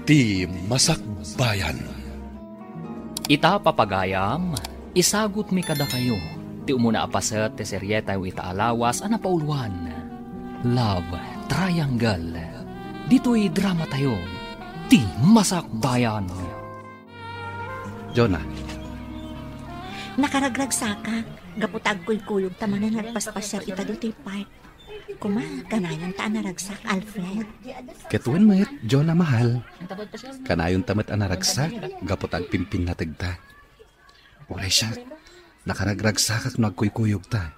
Ti Masakbayan. Ita papagayam, isagot mi kada kayo. Ti umuna apaset ti seryeta ita alawas ana pauluan. Love Triangle. Dito'y drama tayo. Ti Masakbayan. Jonah, Nakaragragsaka, gaputag ko'y kuyog tamanan nagpaspasyal ita dito'y park. Kuma, kanayon taan naragsak, Alfred. ketuin mo Jonah mahal. Kanayon tamat anaragsak, gapotag pimpin na tagta. Uray siya, nakaragragsakak nagkuykuyog ta.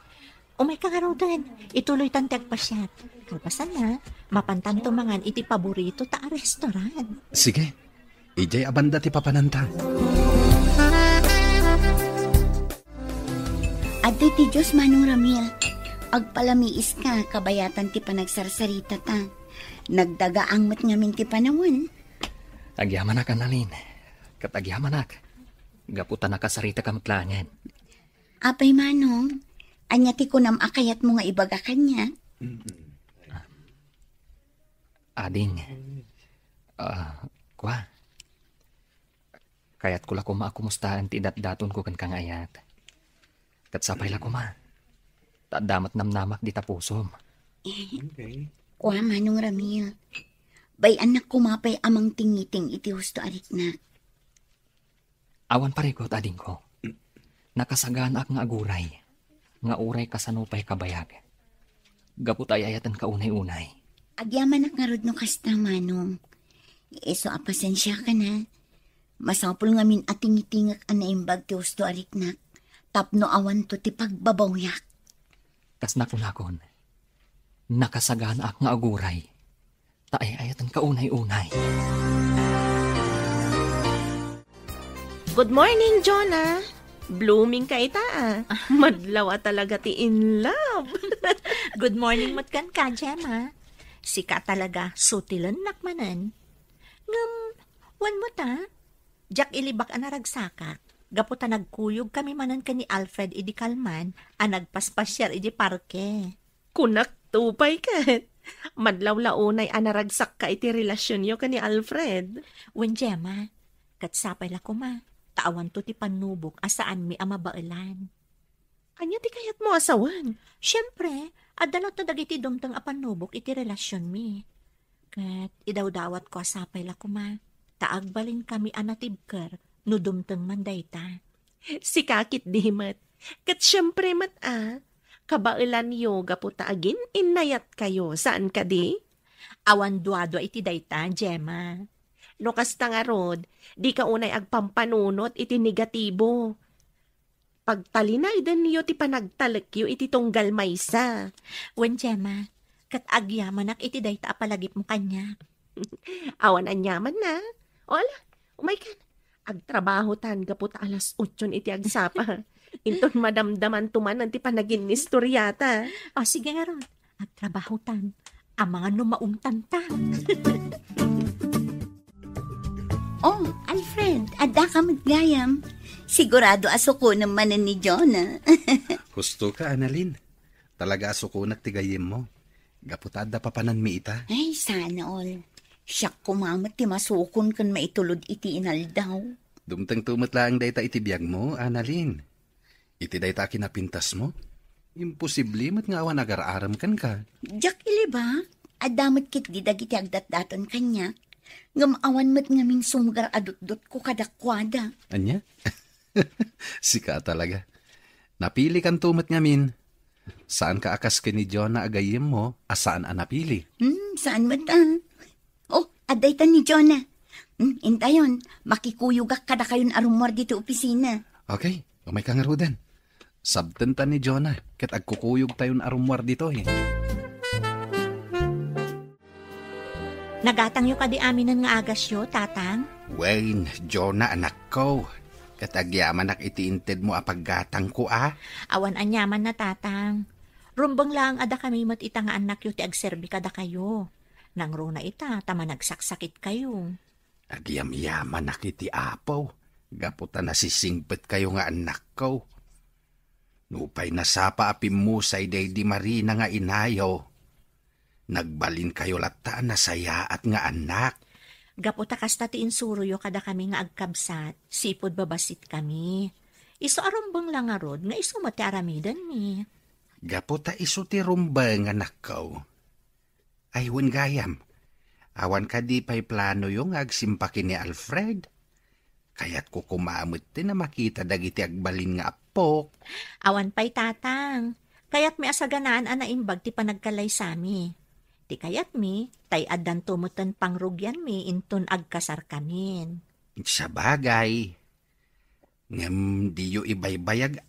Umay kagarudan, ituloy tan tagpasyat. Kalpasan na, mapantanto mangan iti paborito ta restaurant. Sige, ijay abanda ti papananta. Aday ti Diyos Manong Ramil, agpalamiis ka, kabayatan ti panagsarsarita ta. Nagdagaang mat ngamin ti panawan. Agyamanak analin. Katagyamanak. Gaputan nakasarita kamatlangan. Apay Manong, anya ti kunam akayat mo nga ibaga kanya. Ading. Kwa. Kayat ko la kuma akumustahan ti datdaton ko kan kangayat. Katsapay la kuma. Tadamat namnamak di tapusom. Kuha Manong Ramil, bay anak kumapay amang tingiting iti husto arik na. Awan paregot ading ko. Nakasagaan ak nga aguray. Nga uray kasanupay kabayag. Gaput ay ayatan ka unay-unay. Agyaman ak nga rod no kasta Manong. Eso apasensya ka na. Masapul ngamin ating-itingak anaimbag ti husto arik na. Tapno awan to ti pagbabawyak. Kas nakunakon, nakasagaan ak nga aguray. Taay ayatan ka unay-unay. Good morning, Jonah. Blooming ka ita Madlawa talaga ti in love. Good morning matkan ka, Gemma. Sika talaga, sutilan nakmanan. Ngam, wan mo ta? Jak ilibak anaragsaka. Gaputa nagkuyog kami manan ka ni Alfred idi Kalman, nagpaspasyar idi parke. Kunak tupay kat. Madlaw-launay anaragsak ka iti relasyon yo ka ni Alfred. Wen Gemma, katsapay la kuma. Taawan to ti panubok asaan mi amabailan. Anya ti kayat mo asawan? Siyempre, adalot na dagiti dumtang apanubok iti relasyon mi. Kat idaw-dawat ko asapay la kuma. Taagbalin kami anatibker. No dumtang manday ta. Si kakit di mat. Kat syempre mat kabailan yo gaputa agin inayat kayo. Saan ka di? Awan duado iti dayta, Gemma. No kasta nga rod, di ka unay agpampanunot iti negatibo. Pagtalinay din niyo ti panagtalakyo iti tunggal maysa. Wen Gemma, kat agyaman ak iti dayta apalagip mo kanya. Awan anyaman na. Ola, umay ka. Agtrabaho tan gaputa alas 8 iti agsapa. Inton madamdaman tuman ti panagin ni storyata. O sige nga ron, agtrabaho tan. Ang mga numaumtan ta. Oh, Alfred, adda ka magayam. Sigurado asuko naman ni Jonah. Husto ka, Annalyn. Talaga asukunak tigayim mo. Gaputadda papanan mi ita. Ay, sana all. Siyak kumamat ti masukon kan maitulod iti inaldaw. Dumtang tumat lang dayta iti biyag mo, Annalyn. Iti dayta kinapintas mo. Imposible mat nga awan agar-aram kan ka. Diyak ili ba? Adamot kit di dagiti agdat-daton kanya. Ngamawan mat ngamin sumgar adot-dot ko kadakwada. Anya? Sika talaga. Napili kan tumat ngamin. Saan ka akas ka ni Jonah agayim mo, asaan anapili? Saan mat Oh, aday ta ni Jonah. Intayon, makikuyugak kada kayon arumor dito opisina. Okay, umay ka nga rudan. Sabtan ta ni Jonah, kat agkukuyog tayon arumor dito Nagatang yu ka di aminan nga agas yo, tatang? Wayne, Jonah anak ko. Katagyaman ak itiinted mo apaggatang ko Awan anyaman na, tatang. Rumbang lang ada kami mat ita nga anak yu ti agserbi kada kayo. Nang runa ita, tama nagsaksakit kayo. Agyam-yaman ak iti apaw. Gaputa nasisingpet kayo nga anak ko. Nupay nasapa apim mo sa iday di Marina nga inayaw. Nagbalin kayo lata na saya at nga anak. Gaputa kasta ti insuruyo kada kami nga agkabsat, sipod babasit kami. Iso arumbang lang arod, nga iso mati aramidan mi. Gaputa iso ti rumbang anak ko. Aywan gayam, awan ka di pa'y plano yung agsimpakin ni Alfred. Kaya't ko kumamot din na makita dagiti agbalin nga apok. Awan pa'y tatang, kaya't may asaganaan anaimbag ti panagkalay sami. Ti kayat mi, tay addan tumutan pangrugyan mi inton agkasar kamin. Sa bagay, ngam diyo ibaybayag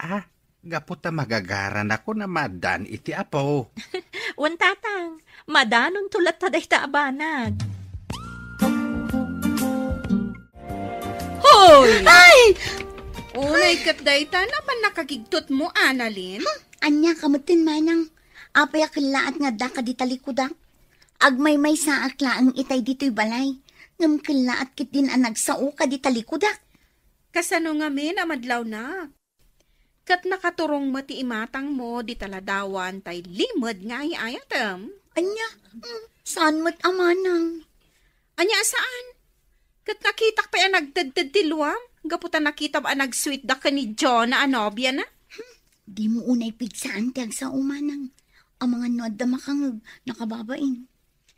gaputa magagaran ako na madan iti apo. Wan tatang, madanon tulat taday ta abanag. Hoy! Ay! Unay kat dayta naman nakagigtot mo, Annalyn. Anya kamutin manang. Apay akilaat nga da ka di talikudak. Agmay-may sa akla ang itay dito'y balay. Ngam kilaat kit din ang nagsao ka di talikudak. Kasano nga min amadlaw na. Kat nakaturong mati imatang mo di taladawan tay limod nga ayatam. Anya, saan mo't amanang? Anya saan? Kat nakitak pa yan nagdadad tiluam. Gaputan nakita ba nag-sweet da ka ni John na anobya na? Di mo unay pigsaan tiyag sa umanang. Ang mga nuad da makangag nakababain.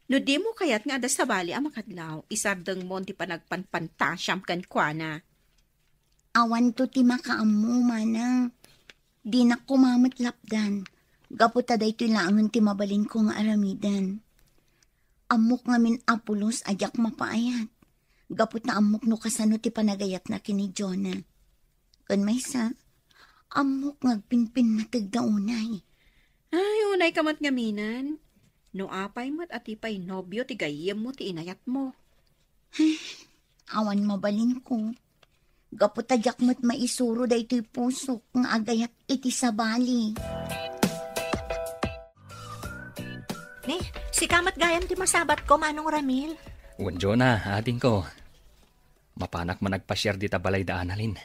No di mo kayat nga da sa bali ang makadlaw. Isardang mo ti pa nagpanpantasyam kan kwa na. Awan to ti makaamu manang. Di na kumamot lapdan. Gaputa da ito'y laangan ti mabalin ko nga aramidan. Amok ngamin apulos ajak mapaayat. Gapot na amok no kasano ti panagayat na kini Jonah. Kan may sa, amok ngagpinpin na tigdaunay. Ay, unay kamat ngaminan. No apay mat at ipay nobyo ti gayem mo ti inayat mo. Awan mabalin ko. Gapot ajak mo't maisuro da ito'y pusok nga agayat iti sabali. Ni, si kamat gayam ti masabat ko, Manong Ramil. Wanjo na, ating ko. Mapanak man nagpasyar di tabalay da Annalyn.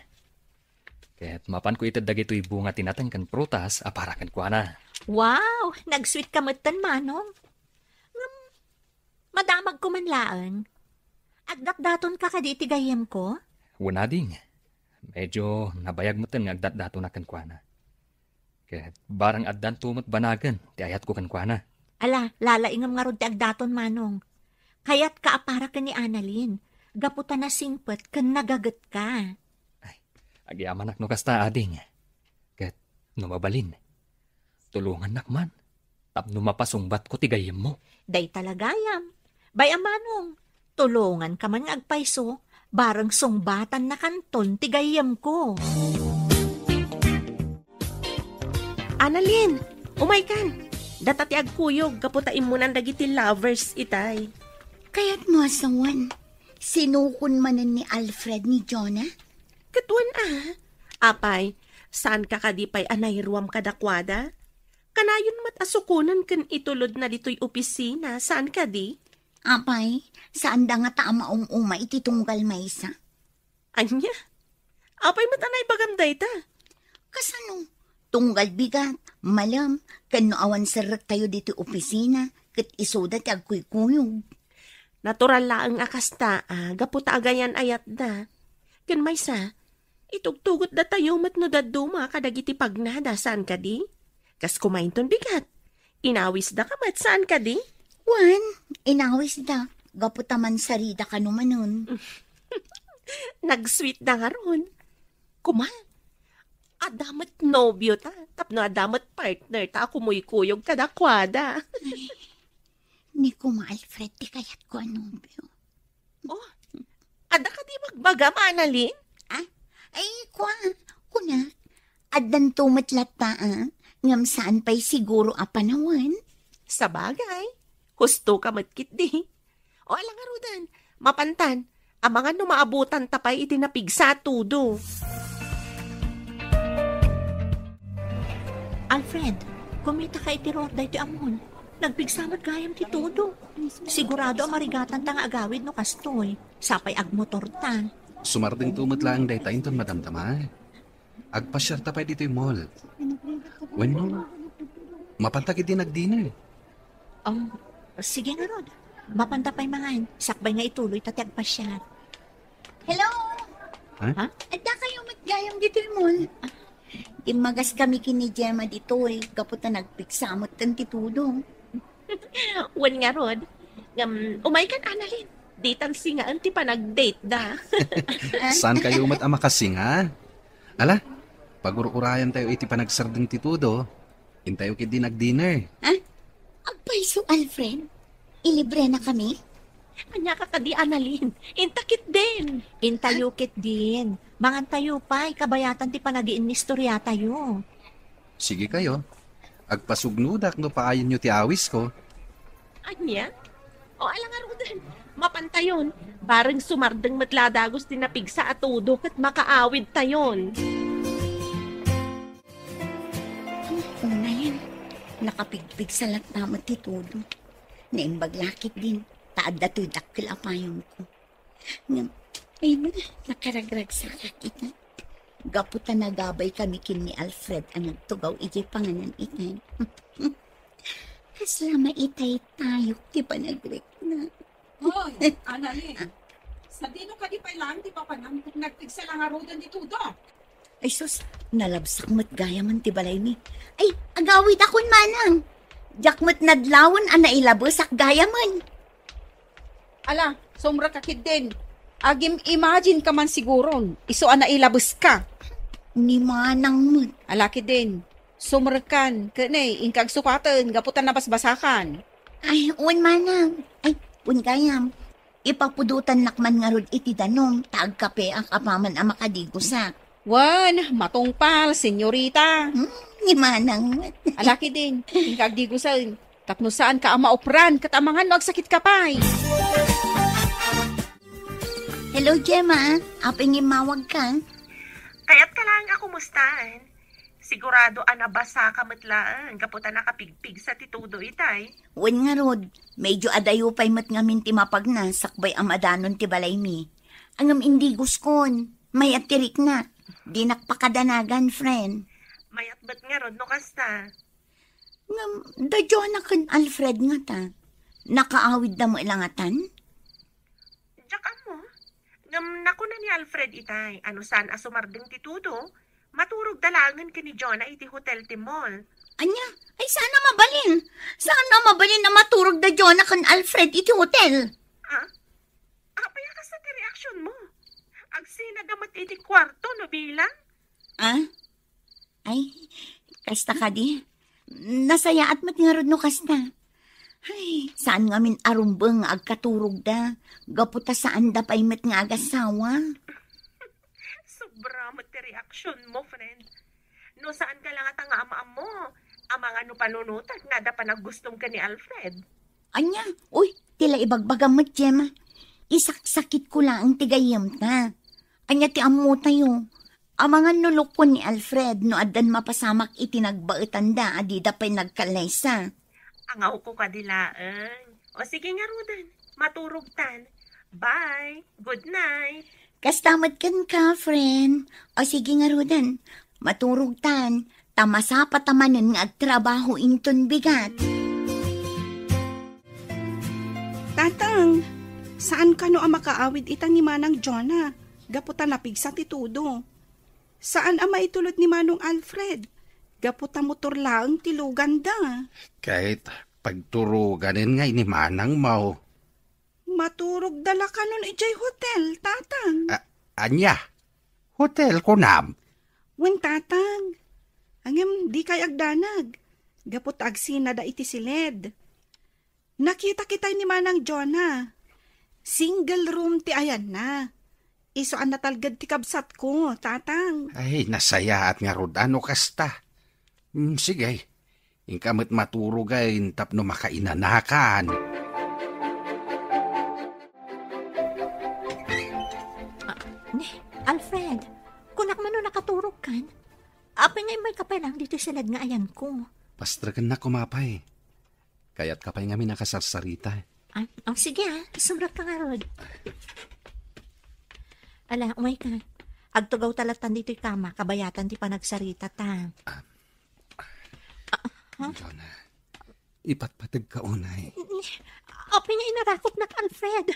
Kaya't mapan ko itad dagito'y bunga tinatang kan prutas, aparakan ko na. Wow, nag-sweet kamutan, Manong. Madamag ko man laan. Agdat-daton ka kaditi gayem ko? Wala ding. Medyo nabayag mo nga agdat-dato na kan kwa na. Kaya't barang addan tumot banagan, ti ayat ko kan kwa na. Ala, lalaingam nga rod ti agdaton, Manong. Kaya't kaapara ka ni Annalyn. Gaputa na singpet kan nagagat ka. Agiamanak no kasta ading. Kat numabalin. Tulungan nakman. Tapno mapasungbat ko tigayem mo. Day talagayam. Bay Manong, tulungan ka man nga agpaiso. Barang sungbatan na kanton tigayem ko. Annalyn, umay kan. Datati agkuyog, gaputain mo ng dagiti lovers itay. Kaya't mo asawan, sinukon manan ni Alfred ni Jonah? Katuan Apay, saan ka kadipay anayruam kadakwada? Kanayon mat asukunan kan itulod na dito'y opisina, saan ka di? Apay, saan da nga taamaong uma ititunggal maysa? Anya? Apay mat anay bagamday ta? Kasano? Tunggal bigat, malam, kano awan sarat tayo dito opisina, kat isoda ti agkuy-kuyog. Natural laang akasta, gaputa agayan ayat da. Kan maysa, itugtugot da tayo matno daduma kadagiti pagnada, saan ka di? Kas kumainton bigat. Inawis da ka mat, saan ka di? Wan, inawis da. Gaputaman sarida ka numanon. Nag-sweet da nga ron. Kumal, adamat nobyo ta. Tapno adamat partner ta. Kumuy-kuyog kadakwada. Ni kuma Alfred, di kayat ko anobyo. Oh, ada ka di magbagam, Annalyn? Ay, kuna. Adan tumatlat ta, ngam saan pa'y siguro apanawan. Sa bagay, husto ka matkit di. O alang arudan, mapantan, ang mga numaabutan tapay itinapig sa tudo. Alfred, kumita ka itiror da iti amon. Nagpigsamad gayam ti todo. Sigurado ang marigatan tang agawid no kastoy. Sapay agmotor ta. Sumarding tumot lang day tayo ton madamdama. Agpasyar tapay dito yung mall. When no, mapantagid din nagdinner. Sige na, Rod. Mapanta pa'y mangan. Sakbay nga ituloy tatag pa siya. Hello? Ha? Adda kayo matgayam dito mall. Imagas kami kini Gemma dito Kaputa nagpiksamot ng titudong. Wan nga rod. Umay kan analin. Ditang singaan ti pa nag-date da. Saan kayo mat amakasinga? Ala, pag-urayan tayo iti panagsardeng titudo. Intayo kiti nag-dinner. Agpaiso, Alfred. Ilibre na kami. Anya ka kadi analin. Intakit din. Intayukit din. Mangan tayo pa, kabayatan ti panagiin ni istorya tayo. Sige kayo. Agpasugnudak no paayon nyo ti awis ko. Anya? O alang arudan. Mapantayon. Parang sumardeng matladagos din na pigsa at udok at makaawid tayon. Una yan. Nakapigpig sa latnamat ti todo. Naimbaglakit din. Taad na to'y dakil apayon ko. Ay mo na, nakaragrag sa kakita. Gaputa na gabay kami kin ni Alfred ang nagtugaw ijay panganan itay. Kaslama itay tayo, di pa nagrek na. Hoy, Annalyn. Sa dino ka di pa lang, di pa nagtigsa lang arudan di tudo. Ay sus, nalabsak mo't gaya man ti balay ni. Ay, agawid akon manang. Jak mo't nadlawan ang nailabosak gaya man. Ala, sumra ka kid din. Agim imagine ka man siguron. Iso ana ilabos ka. Ni manang mo't. Ala kid din. Sumrakan. Kanay, ingkag sukatan. Gaputan na basbasakan. Ay, un manang. Ay, un gayam. Ipapudutan nakman nga rod iti danong. Taag kape ang kapaman ang makadigusak. Wan, matungpal, senyorita. Ni manang mo't. Ala kid din. Ingkag digusan. Tapno saan ka ang maopran. Katamangan mo agsakit ka pa'y. Hello, Gemma. Aping imawag ka. Kaya't ka lang ako mustaan. Sigurado anabasa ka matlaan. Kaputa nakapigpig sa titudo itay. Wen nga rod, medyo adayo pa'y mat ngamin ti mapagna, sakbay ang adanon ti balay mi. Angam indi guskon, may atirik na. Di nakpakadanagan, friend. Mayat ba't nga rod no kasta? Ngam, dadyo na kan Alfred nga ta. Nakaawid na mo ilangatan? Diyak mo. Ngam naku na ni Alfred itay. Ano saan asumardeng titudo? Maturog dalangan ka ni Jonah iti hotel ti mall. Anya, ay sana mabalin. Sana mabalin na maturog da Jonah kan Alfred iti hotel. Apaya ka sa ti reaksyon mo. Agsinagamat iti kwarto no bilang? Ay, kasta ka di. Nasaya at matingarod no kasta. Ay, saan nga min arumbeng agkaturog da. Gaputa saan da pa'y met nga agasawa. Sobra mo ti reaksyon mo, friend. No saan ka lang at ang ama mo? Amang ano panunutat nga da pa naggustom ka ni Alfred. Anya, uy, tila ibagbagam mo, Gemma. Isaksakit ko lang ang tigayam ta. Anya ti amo tayo. Amangan nulukon ni Alfred no adan mapasamak itinagbaetan da adi da pa'y nagkalaysa. Angaw ko kadilaan. O sige nga, Rudan. Maturugtan. Bye. Good night. Kastamad kan ka, friend. O sige nga, Rudan. Maturugtan. Tamasa patamanan nga agtrabaho inton bigat. Tatang, saan ka no ang makaawid itan ni Manang Jonah? Gaputa napigsa ti tudo. Saan ang maitulot ni Manong Alfred? Gaputa motor laang tilugan da. Kahit pagturuganin nga ini manang mau. Maturog dala ka nun ijay hotel, tatang. Anya, hotel ko nam. Wen tatang. Angem di kay agdanag. Gapot agsina da iti silid. Nakita kita ni Manang Jonah. Single room ti ayan na. Iso ang natalgad ti kabsat ko, tatang. Ay, nasaya at nga rodano kasta. Sige, ingkamit maturugay tapno makainanakan. Alfred, kunak man no nakaturog kan? Apay ngay may kapelang dito silad nga ayan ko. Pastragan na kumapay. Kaya't kapay nga minakasarsarita. Sige sumrak ka nga rod. Ala, umay ka. Agtugaw talatan dito'y kama, kabayatan di pa nagsarita ta. Jonah, ipatpatag ka unay. Apay nga inarakot na Alfred.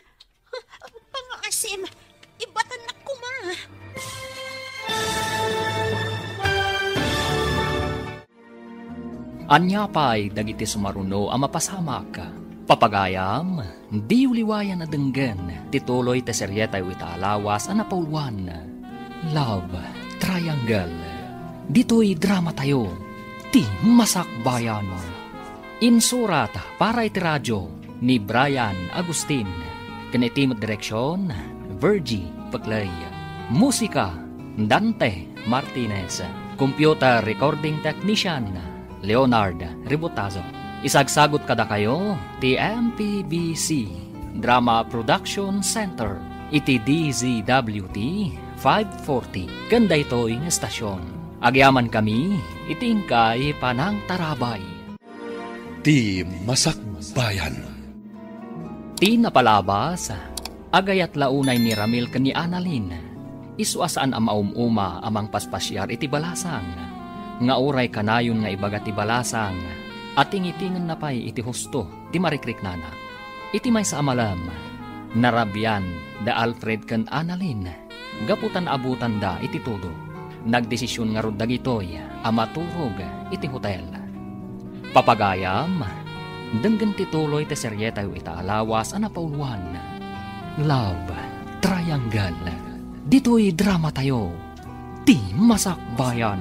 Pangaasim, ibatan na ko ma. Anya pa'y dagiti sumaruno ang mapasamak. Papagayam, di uliwayan na denggan, tituloy te seryetay witaalawas ang napauluan. Love Triangle. Dito'y drama tayo, ti masakbayan. Insurat para iti radyo ni Brian Agustin. Kanitimot direksyon, Virgie Paclay. Musika, Dante Martinez. Computer recording technician, Leonard Ributazo. Isagsagot kada kayo, ti MPBC Drama Production Center, iti DZWT 540. Ganda ito'y estasyon. Agyaman kami, itingkay panang tarabay. Ti Masakbayan. Ti napalabas, agayat launay ni Ramil ken ni Annalyn. Isuasaan ang maumuma amang paspasyar iti balasang. Nga uray kanayon nga ibagat ti balasang. At tingitingan na pa'y iti husto, ti marikrik nana. Iti may sa amalam, narabyan da Alfred ken Annalyn. Gaputan abutan da iti todo. Nagdesisyon nga rod dagitoy, amaturog iti hotel. Papagayam, denggan tituloy te seryetay itaalawas ang napauluan. Love Triangle. Dito'y drama tayo, ti masakbayan.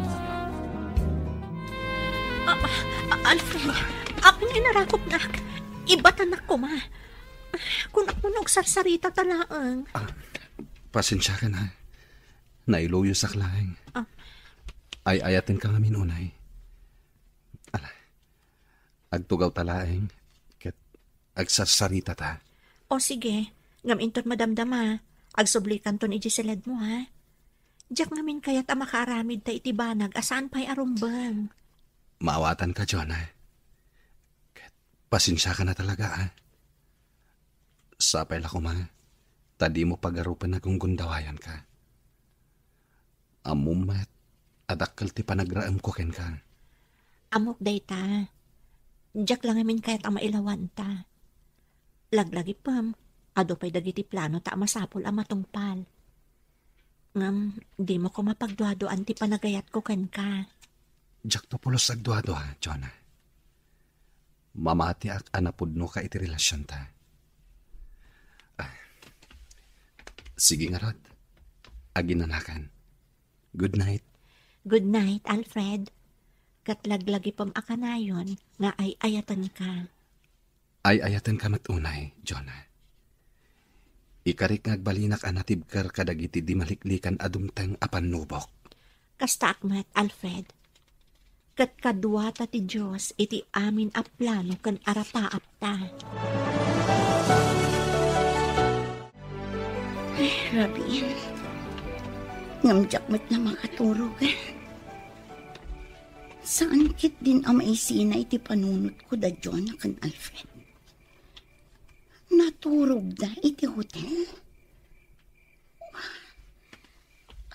Alfred, apay nga inarakot na. Ibatan na ko ma. Kung ako nagsarsarita talaang. Pasensya ka na. Nailuyo sa klaeng. Ay ayatin ka nga minunay. Ala, agtugaw talaeng. Ket agsarsarita ta. O sige, ngaminton madamdama. Agsublikan ton ijisilad mo ha. Diyak ngamin kaya't makaramid ta itibanag asaan pa'y arumbang. Maawatan ka, Jonah. Pasensya ka na talaga, ha? Sapay la ko, ma. Tadi mo pagarupan na kung gundawayan ka. Amumat, adakal ti panagraam ko ken ka. Amok day ta. Diyak lang amin kaya't mailawan ta. Laglagi pam, ado pa'y dagiti plano ta masapol matungpal. Ngam, di mo ko mapagduadoan ti panagayat ko ken ka. Diyak to pulos agduado ha, Jonah. Mamati ak anapudno ka iti relasyon ta. Sige nga rod. Aginanakan. Good night. Good night, Alfred. Katlaglagi pam akanayon nga ay ayatan ka. Ay ayatan ka matunay, Jonah. Ikarik nga agbalinak anatibkar kadagiti di maliklikan adumteng apan nubok. Kasta akmat, Alfred. Kat kadwa ta ti Diyos iti amin a plano ken arapaap ta. Ay, Rabin. Ngamjak mat na makaturog. Saan kit din ang maisina iti panunot ko da Jonah kan Alfred? Naturog da iti hotel?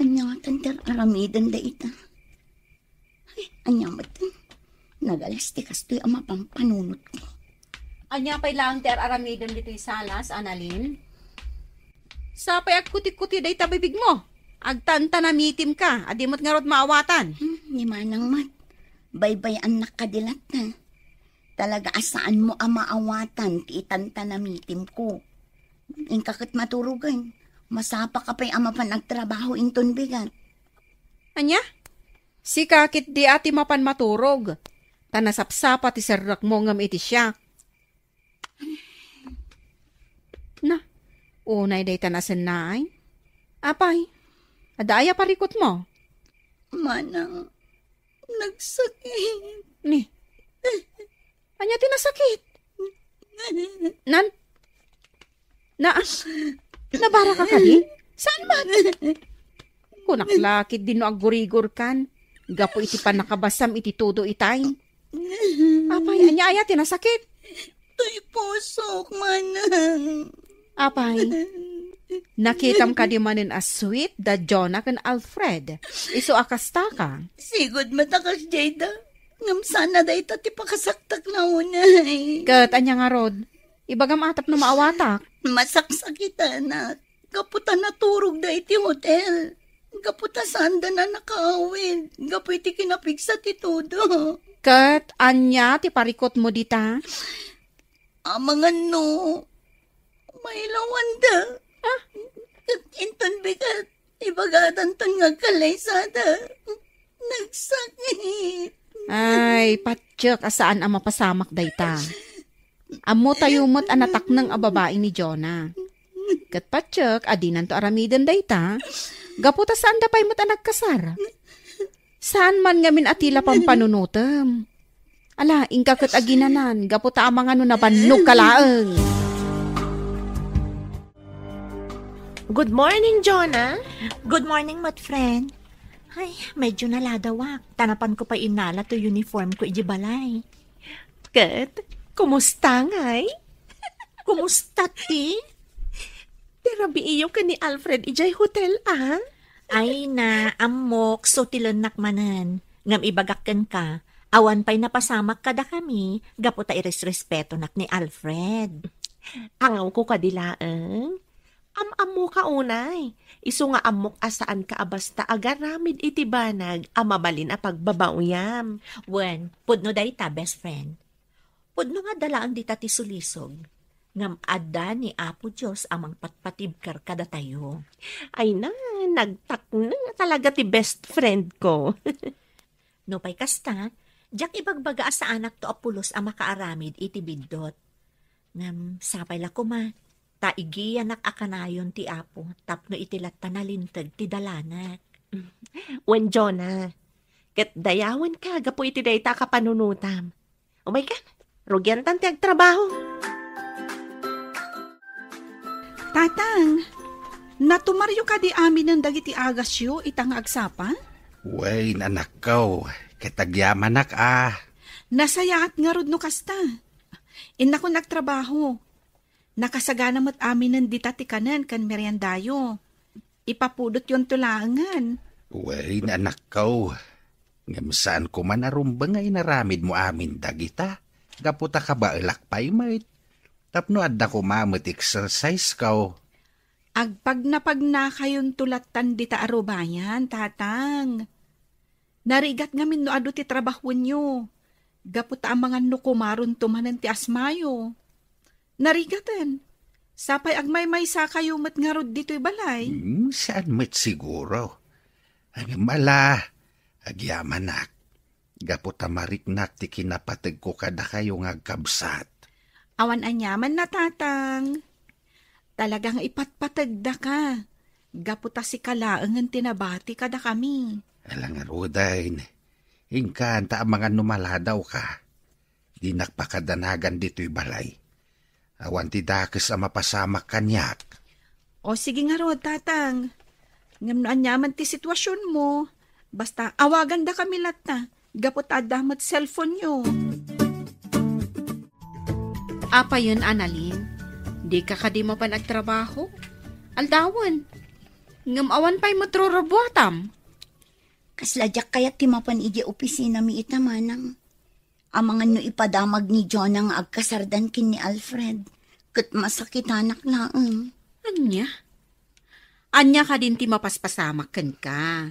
Anyatan ter aramidan da ita. Anyamat, nagalastik kasto'y ama pang panunot ko. Anya pa'y lang ter aramidon dito'y salas, Annalyn? Sapay agkuti-kuti day tabibig mo. Agtanta na mitim ka, adimot nga rod maawatan. Ni manang mat, baybay anak kadilat na. Talaga asaan mo ang maawatan, ti itanta na mitim ko. Ingkakit maturugan, masapa ka pa'y ama pa nagtrabaho inton bigat. Anya? Si kakit di ati mapan maturog. Tanasapsapa ti serrak mo ngam iti siya. Na, unay day tanasan naay. Apay, adaya parikot mo. Manang, nagsakit. Ni, anya tinasakit? Nabara ka kadi? Saan ba? Kunaklakit din no agurigor kan. Gapo iti pa nakabasam iti todo itay. Apay, anya tinasakit. To'y pusok, manang. Apay, nakitam ka di manin as sweet da Jonah kan Alfred. Iso akasta ka. Sigod matakas, Jada. Ngam sana da ito ti pakasaktak na unay. Kat, anya nga rod. Ibagam atap na maawatak. Masaksakita na. Gaputa naturog da iti hotel. Gaputa sanda na nakaawid. Gapu iti kinapigsa ti todo. Kat, anya, ti parikot mo dita? Amangan no. May lawanda. Kat inton bigat. Ibagatan ton nga kalaysada. Nagsakit. Ay, patsyak, asaan ang mapasamak dayta? Amo tayo mo't anatak ng ababae ni Jonah. Kat patsyak, adinan to aramiden dayta. Gaputa saan da pa'y mo't anak kasar? Saan man ngamin atila pang panunutem? Ala, ingkakot aginanan, gaputa ang mga nabannog kalaeng. Good morning, Jonah. Good morning, mat friend. Ay, medyo naladawak. Tanapan ko pa inala to uniform ko iji balay. Kat, kumusta ngay? Kumusta ti? Tirabi iyo ka ni Alfred ijay hotel, ah? Ay na, amok, so tilanak manan. Ngam ibagakken ka, awan pa'y napasamak kada kami, gaputa iresrespeto nak ni Alfred. Angaw ko kadilaeng. Am-amo ka unay. Isu nga amok asaan ka abasta agaramid iti banag amabalin a pagbabauyam. Wen, pudno dayta, best friend. Pudno nga dalaan dita ti sulisog. Ngam adda ni Apo Diyos amang patpatibkar kada tayo. Ay na, nagtak na talaga ti best friend ko. No pa'y kasta, jak ibagbaga sa anak to apulos ang makaaramid iti bidot. Ngam sapay la kuma, taigiyan nak akanayon ti Apo, tapno itilat tanalintag ti dalanak. Wen Jonah, ket dayawan ka, gapo iti dayta ka panunutam. Oh my God, rugyan tan ti agtrabaho. Tatang, natumaryo ka di amin ng dagiti agasyo itang agsapa? Way, nanakaw. Katagyaman nak Nasayaat nga rod no kasta. Ina ko nagtrabaho. Nakasagana mat amin ng ditatikanan kan meriendayo. Ipapudot yon tulangan. Way, nanakaw. Ngamsaan ko man arumba nga inaramid mo amin dagita. Gaputa ka ba ilakpay mait? Tapno adda ko mamit exercise kaw. Agpag na kayon tulatan dita arubayan, tatang. Narigat ngamin no adu ti trabahon nyo. Gaputa ang mga nukumaron tumanan ti asmayo. Narigatan. Sapay agmay-may sa kayo mat nga rod dito'y balay. Saan mat siguro? Ang mala, agyamanak. Gaputa mariknak ti kinapatag ko kada kayo nga kabsat. Awan anyaman na tatang. Talagang ipatpatagda ka. Gaputa si kalaangan tinabati kada kami. Alang arudain, ingkanta ang mga numaladaw ka. Di nakpakadanagan dito'y balay. Awan ti dakes ang mapasamak kanyak. O sige nga rod, tatang. Ngam anyaman ti sitwasyon mo. Basta awagan da kami lata. Gapot adamat cellphone nyo. Apa yun, Annalyn? Di ka kadi mo pa nagtrabaho? Aldawan. Ngam awan pa'y matrurabuatam. Kasladyak kaya timapan iji opisina mi itamanang. Amangan no ipadamag ni Jonah nga agkasardan kin ni Alfred. Kat masakitanak laeng. Anya? Anya ka din ti mapaspasamak kan ka.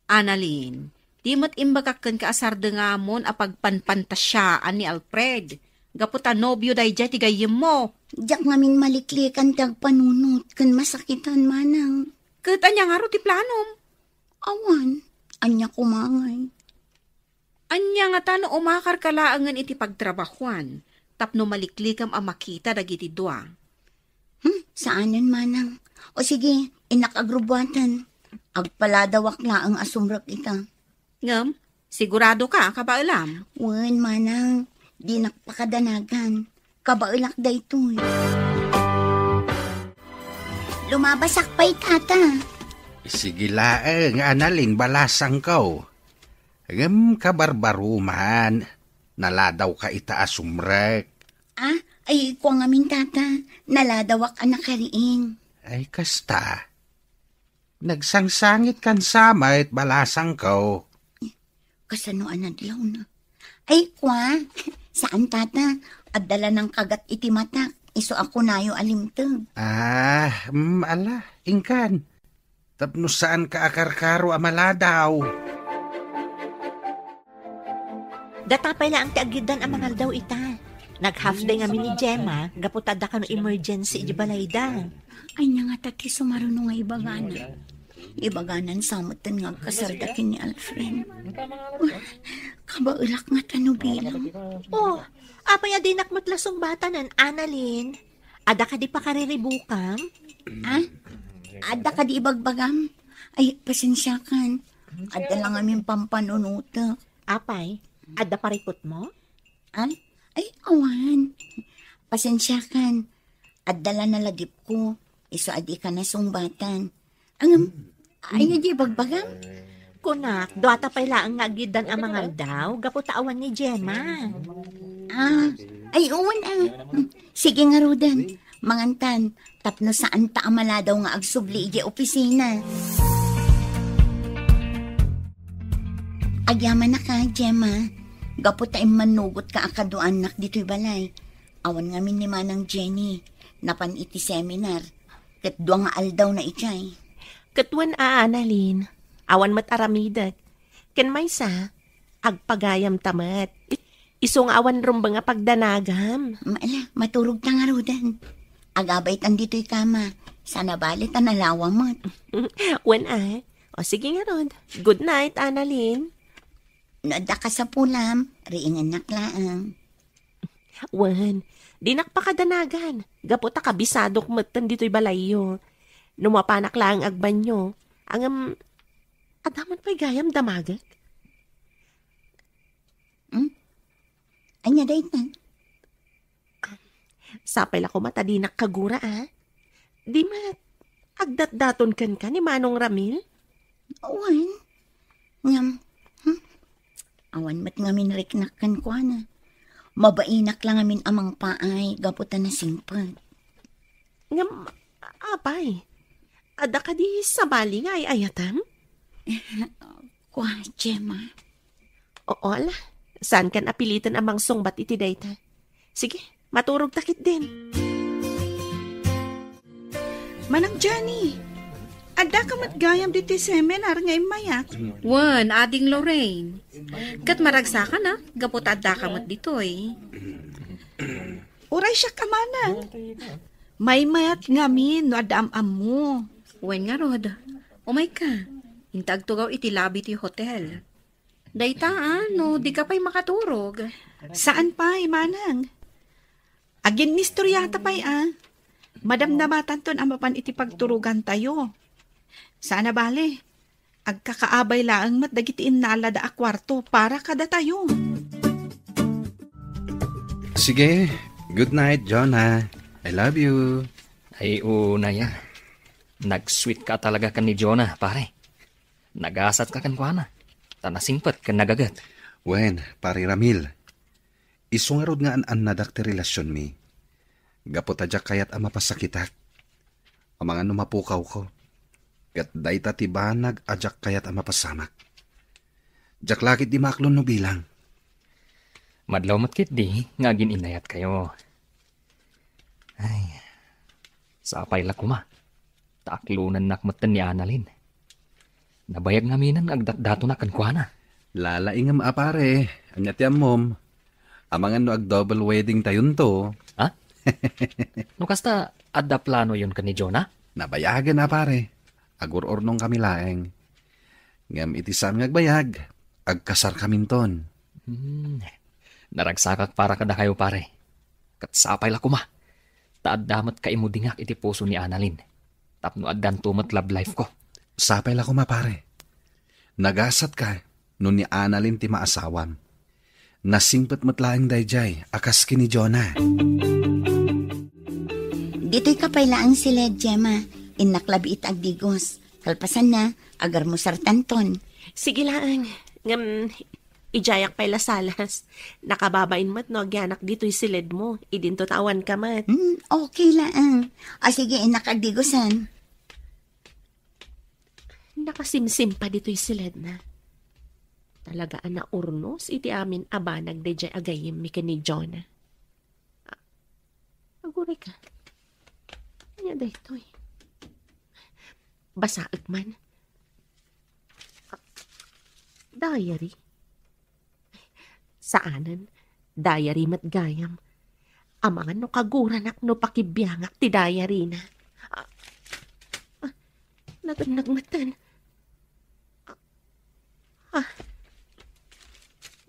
Annalyn, di mo't imbagakan ka asarda nga mon apagpanpantasyaan ni Alfred. Gaputa nobyo day jay tigayim mo. Diyak ngamin maliklikan tag panunot kan masakitan manang. Kat anya nga ro ti planom. Awan, anya kumangay. Anya nga tano umakar kalaangan iti pagtrabahuan. Tapno maliklikam ang makita dagiti dua. Saanan manang? O sige, inakagrubwatan. Agpaladawak la ang asumrak ita. Ngam, sigurado ka, kabailam. Wen manang, di nakpakadanagan. Kabailak da ito'y. Lumabasak pa'y tata. Sige laeng, Annalyn, balasang kaw. Kabarbaruman, naladaw ka itaas umrek. Ay, ko nga min tata, naladawak anak kariin. Ay, kasta. Nagsangsangit kan samay at balasang kaw. Kasano anadlaw na. Ay, kwa, saan tata? At dala ng kagat iti matak, iso ako nayo alimtag. Ala, ingkan. Tapno saan ka akarkaro amaladaw? Datapay lang ti agidan ang mangal daw ita. Nag-half day nga ni Gemma, gaputada ka no emergency di balayda. Ay nga nga taki sumaruno nga ibaganan. Ibaganan samutan nga kasardakin ni Alfred. Kabaulak nga tanubilang. Oh, apay adinak matlasong bata nan, Annalyn. Ada ka di pa kariribukam? Ada ka di ibagbagam? Ay, pasensya kan. Ada lang aming pampanunuta. Apay, ada paripot mo? Ay, awan. Pasensya kan. Adala na lagip ko. Iso adi ka na sumbatan. Ay nga di bagbagam? Kunak, doata pay laang nga agidan ang mangal daw, gaputaawan ni Gemma. Ay uwan Sige nga Rudan. Mangantan, tapno saan ta amala daw nga agsubli iji opisina. Agyaman na ka, Gemma. Gaputaim manugot ka akaduanak dito'y balay. Awan nga min ni Manang Jenny. Napan iti seminar. Kat duwa nga aldaw na ichay. Katwan Annalyn, awan mat aramidag. Ken may sa, agpagayam tamat. Isong awan rumba nga pagdanagam. Maturog ta nga Rudan. Agabay tan dito'y kama. Sana balit ang nalawa mo. O sige nga Rod. Good night, Annalyn. Noda ka sa pulam, riingan naklaang. Wan, di nakpakadanagan. Gaputa kabisadok matan dito'y balayo. Numapanak lang agbanyo. Ang adaman pa'y gayam damagak. Anya day na. Sapay lako mata di nakagura Di agdat-daton kan ka ni Manong Ramil? Awan. Ngam. Awan mat ngamin riknakkan ko na. Mabainak lang amin amang paay, gaputan na simpag. Ngam, apay. Ada ka di sa bali nga ay ayatam? Kwa, Gemma. Oo ala. Saan kan apilitan amang sungbat iti dayta? Sige, maturog takit din. Manang Johnny, ada ka matgayam dito seminar nga imayak. Wan, ading Lorraine. Kat maragsa ka na, gapot adda ka mat ditoy. Uray siya kamana. May mayat ngamin no adam-am mo. Wan nga Rod, umay ka. Intag tugaw iti labi ti hotel. Dayta no, di ka pa'y makaturog. Saan pa, Manang? Agin mistoryata pa'y Madamdamatan ton amapan iti pagturugan tayo. Sana bale, agkakaabay laang mat dagitiin nalada a kwarto para kada tayo. Sige, good night, Jonah. I love you. Ay, una yan. Nag-sweet ka talaga kan ni Jonah, pare. Nagasat ka kan kuana. Tanasingpat kan nagagat. Wen, pare Ramil. Isungarod nga an nadakti relasyon mi. Gapot adyak kayat ama pasakitak. Ang mga numapukaw ko. Kat dayta tibanag adyak kayat ama pasamak. Jak lakit di maklon no bilang. Madlaw matkit di, nga gininayat kayo. Ay, sapay la kuma. Taaklunan nakmatan ni Annalyn. Nabayag ngaminan agdat-dato na kankwana. Lalaingam apare, anyat mom. Amangan no ag double wedding tayon to. Ha? No kasta adda plano yon ka ni Jonah? Nabayagan apare. Agur-ornong kami laeng. Ngam itisan ngagbayag. Agkasar kaminton. Naragsakak para kada kayo pare. Katsapay la kuma. Taaddamat kaimudingak iti puso ni Annalyn. Tapno addan tumat love life ko. Sapay la kuma pare. Nagasat ka nun ni Annalyn ti maasawam. Nasingpet matlaing dayjay akas kini Jonah. Dito'y kapaylaan sila, Gemma. Inaklabi it agdigos. Kalpasan na, agar mo sartanton. Sige lang. Ngam, ijayak pa'y lasalas. Nakababain mat no, agyanak dito'y silid mo. Idinto tawan ka mat. Okay lang. Sige, inakagdigosan. Nakasimsim pa dito'y silid na. Talagaan na urnos, iti amin abanag de jay agayim mi ni Jonah. Uri ka. Ano da ito eh? Basaag man. Diary. Saanan? Diary mat gayam. Amangan no kaguranak no pakibiyangak ti diary na. Naganagmatan.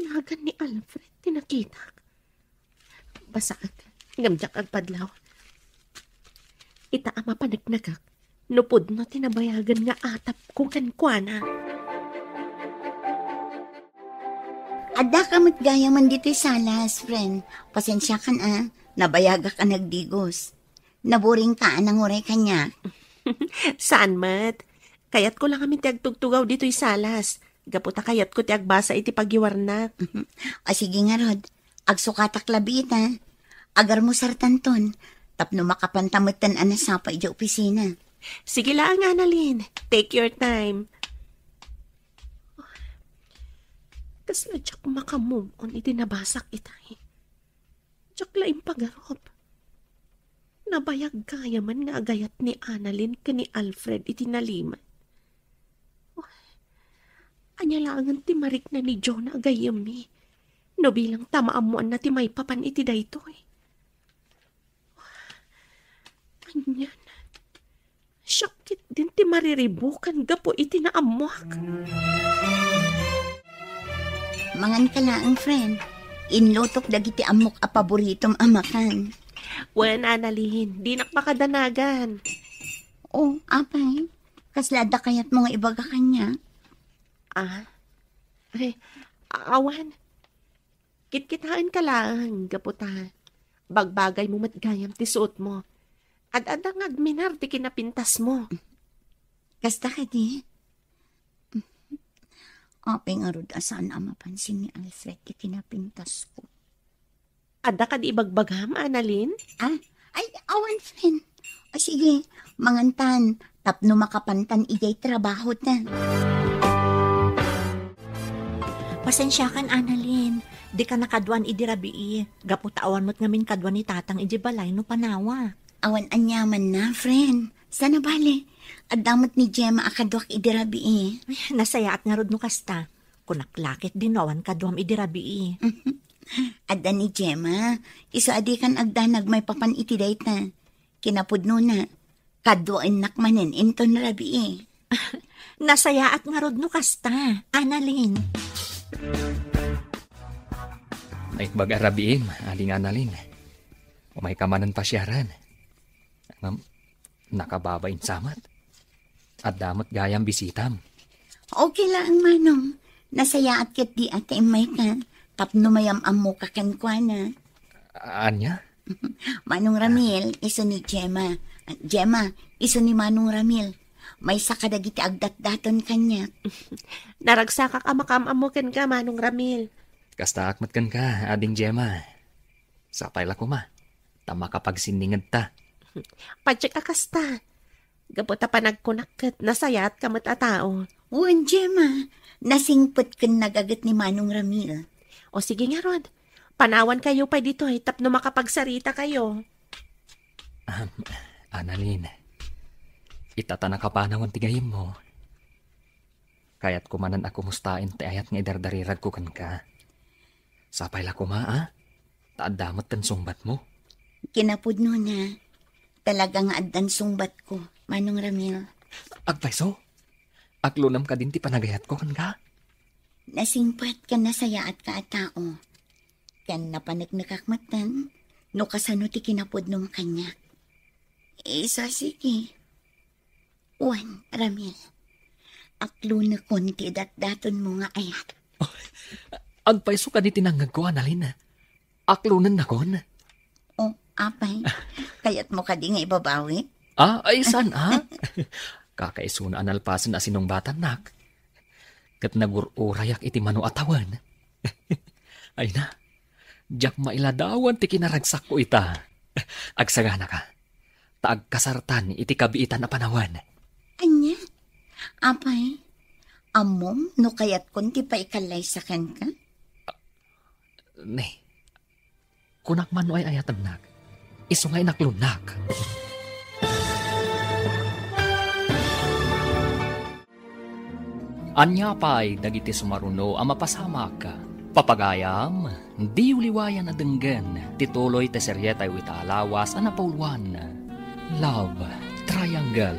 Nagan ni Alfred, tinakitak. Basaag, ngamjak agpadlaw. Ita ama panagnagak, nupod no tinabayagan nga atap ko kankwana. Ada ka matgaya man dito salas, friend. Pasensya ka na, nabayaga ka nagdigos. Naburing ka anang uray kanya. Saan mat? Kayat ko lang kami tiagtugtugaw dito'y salas. Gaputa kayat ko tiagbasa iti pagiwarnak. O sige nga Rod, agsukatak labit ha. Agar mo sartanton, tapno makapantamutan anasapa iti opisina. Sige lang, Annalyn. Take your time. Kas na tsak makamove on iti nabasak itay. Tsak laing pagarob. Nabayag kaya man nga agayat ni Annalyn ka ni Alfred iti naliman. Anyalangan ti marik na ni Jonah agayam mi. No bilang tamaamuan na ti may papan iti daytoy. Anyan. Syakit din ti mariribukan gapo iti naamuak. Mangan ka lang, friend. Inlotok dagiti amok a paboritom amakan. Wen, Annalyn, di nakmakadanagan. Oh, apay. Kaslada kayat mo nga ibaga kanya. Ay, awan. Kitkitaan ka lang, gaputa. Bagbagay mo matgayam ti suot mo. Ad-adang agminar ti kinapintas mo. Kasta ka di? Apeng arod asaan ang mapansin ni Alfred ti kinapintas ko. Ada ka di ibagbagam, Annalyn? Ay, awan, friend. O sige, mangantan, tapno makapantan ijay trabaho na. Pasensya kan, Annalyn. Di ka nakadwan idirabii. Gaputawan mo't ngamin kadwan ni tatang iji balay no panawa. Awan anyaman na, friend. Sana bale. Adamot ni Gemma akadwak idirabii. Nasayaat nga rod no kasta. Kunaklakit din awan kadwam idirabii. Adda ni Gemma, iso adi kan agdanag may papan itiday na. Kinapudno na. Kadwain nakmanin inton rabii. Nasayaat nga rod no kasta, Annalyn. Ay bag-arabiim, aling Annalyn. Umay kamanan pasyaran. Nakababain samat. At damot gayang bisitam. Okay lang, Manong. Nasayaat kat di ate imay ka. Tapno mayam-am mo kakankwana. Anya? Manong Ramil, iso ni Gemma. Gemma, iso ni Manong Ramil. May sakadagiti agdat-daton kanya. Naragsakak amakam-amukin ka, Manong Ramil. Kasta akmatkan ka, ading Gemma. Sapay la ko ma. Tama kapag siningad ta. Patsik akasta. Gaputa pa nagkunakit, nasayat kamat a tao. Uwan, Gemma. Nasingpot kan nagagat ni Manong Ramil. O sige nga, Rod. Panawan kayo pa dito tapno makapagsarita kayo. Annalyn, itatana ka pa naman tigayim mo. Kaya't kumanan ako mustain ti ayat nga idardarirag ko kan ka. Sapay la kuma, taadamot kan sungbat mo. Kinapudno na. Talaga nga addan sungbat ko, Manong Ramil. Agpaiso, aglunam ka din ti panagayat ko kan ka. Nasingpat ka na sayaat ka at tao. Kan napanagnakakmatan, no kasano ti kinapudnong kanya. Isa sige. Uwan, Ramil. Aklo na konti dat-daton mo nga ayat. Agpaiso ka di tinanggag ko, Annalyn. Aklunan na kon. O, apay. Kayat mo ka di nga ibabawi? Ay san, Kakaiso na analpasan na sinong batan nak. Kat nagururayak iti mano atawan. Ay na, jak mailadawan ti kinaragsak ko ita. Agsagana ka, taag kasartan iti kabiitan na panawan. Anya? Apay, amom no kayat kunti pa ikalay sa kan ka? Ne, kunak man ay ayatan nak, iso nga inaklunak. Anya pa'y dagiti sumaruno ang mapasamak. Papagayam, di uliwayan na denggen, tituloy te seryetay witaalawas ang napauluan. Love Triangle.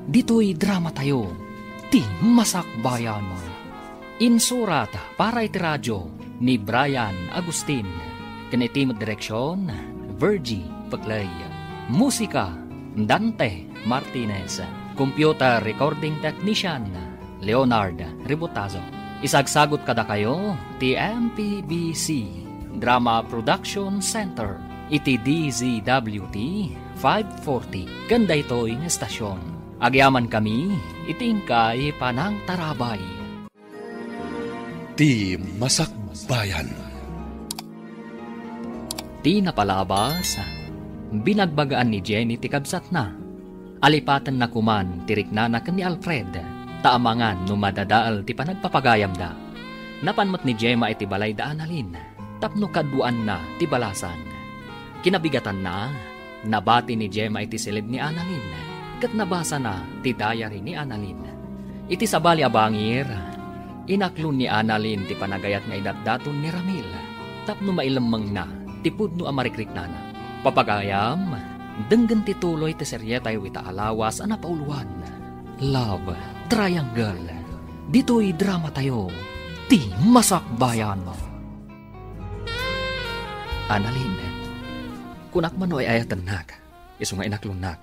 Dito'y drama tayo, ti masakbayan mo. Insurat para iti radyo ni Brian Agustin. Kanitimod direksyon, Virgie Paglay. Musika, Dante Martinez. Computer recording technician, Leonard Ribotazo. Isagsagot kada kayo, ti MPBC Drama Production Center, iti DZWT 540, ganda ito'y estasyon. Agyaman kami, itingkay panang tarabay. Ti Masakbayan. Ti napalabas, binagbagaan ni Jenny ti kabsat na. Alipatan na kuman, tirik na ni Alfred. Taamangan no madadaal ti panagpapagayam da. Napanmat ni Gemma iti balay da analin, tapno kaduan na ti balasan. Kinabigatan na, nabati ni Gemma iti silid ni Annalyn, kat nabasa na ti diary ni Annalyn. Iti sabali abangir, inaklon ni Annalyn ti panagayat nga idatdaton ni Ramil, tapno mailamang na ti pudno amarikrik na na. Papagayam, denggan ti tuloy ti seryetay witaalawas ang napauluan. Love Triangle. Dito'y drama tayo, ti masakbayan mo. Annalyn, kunak man ay ayatan nak, iso nga inaklunak.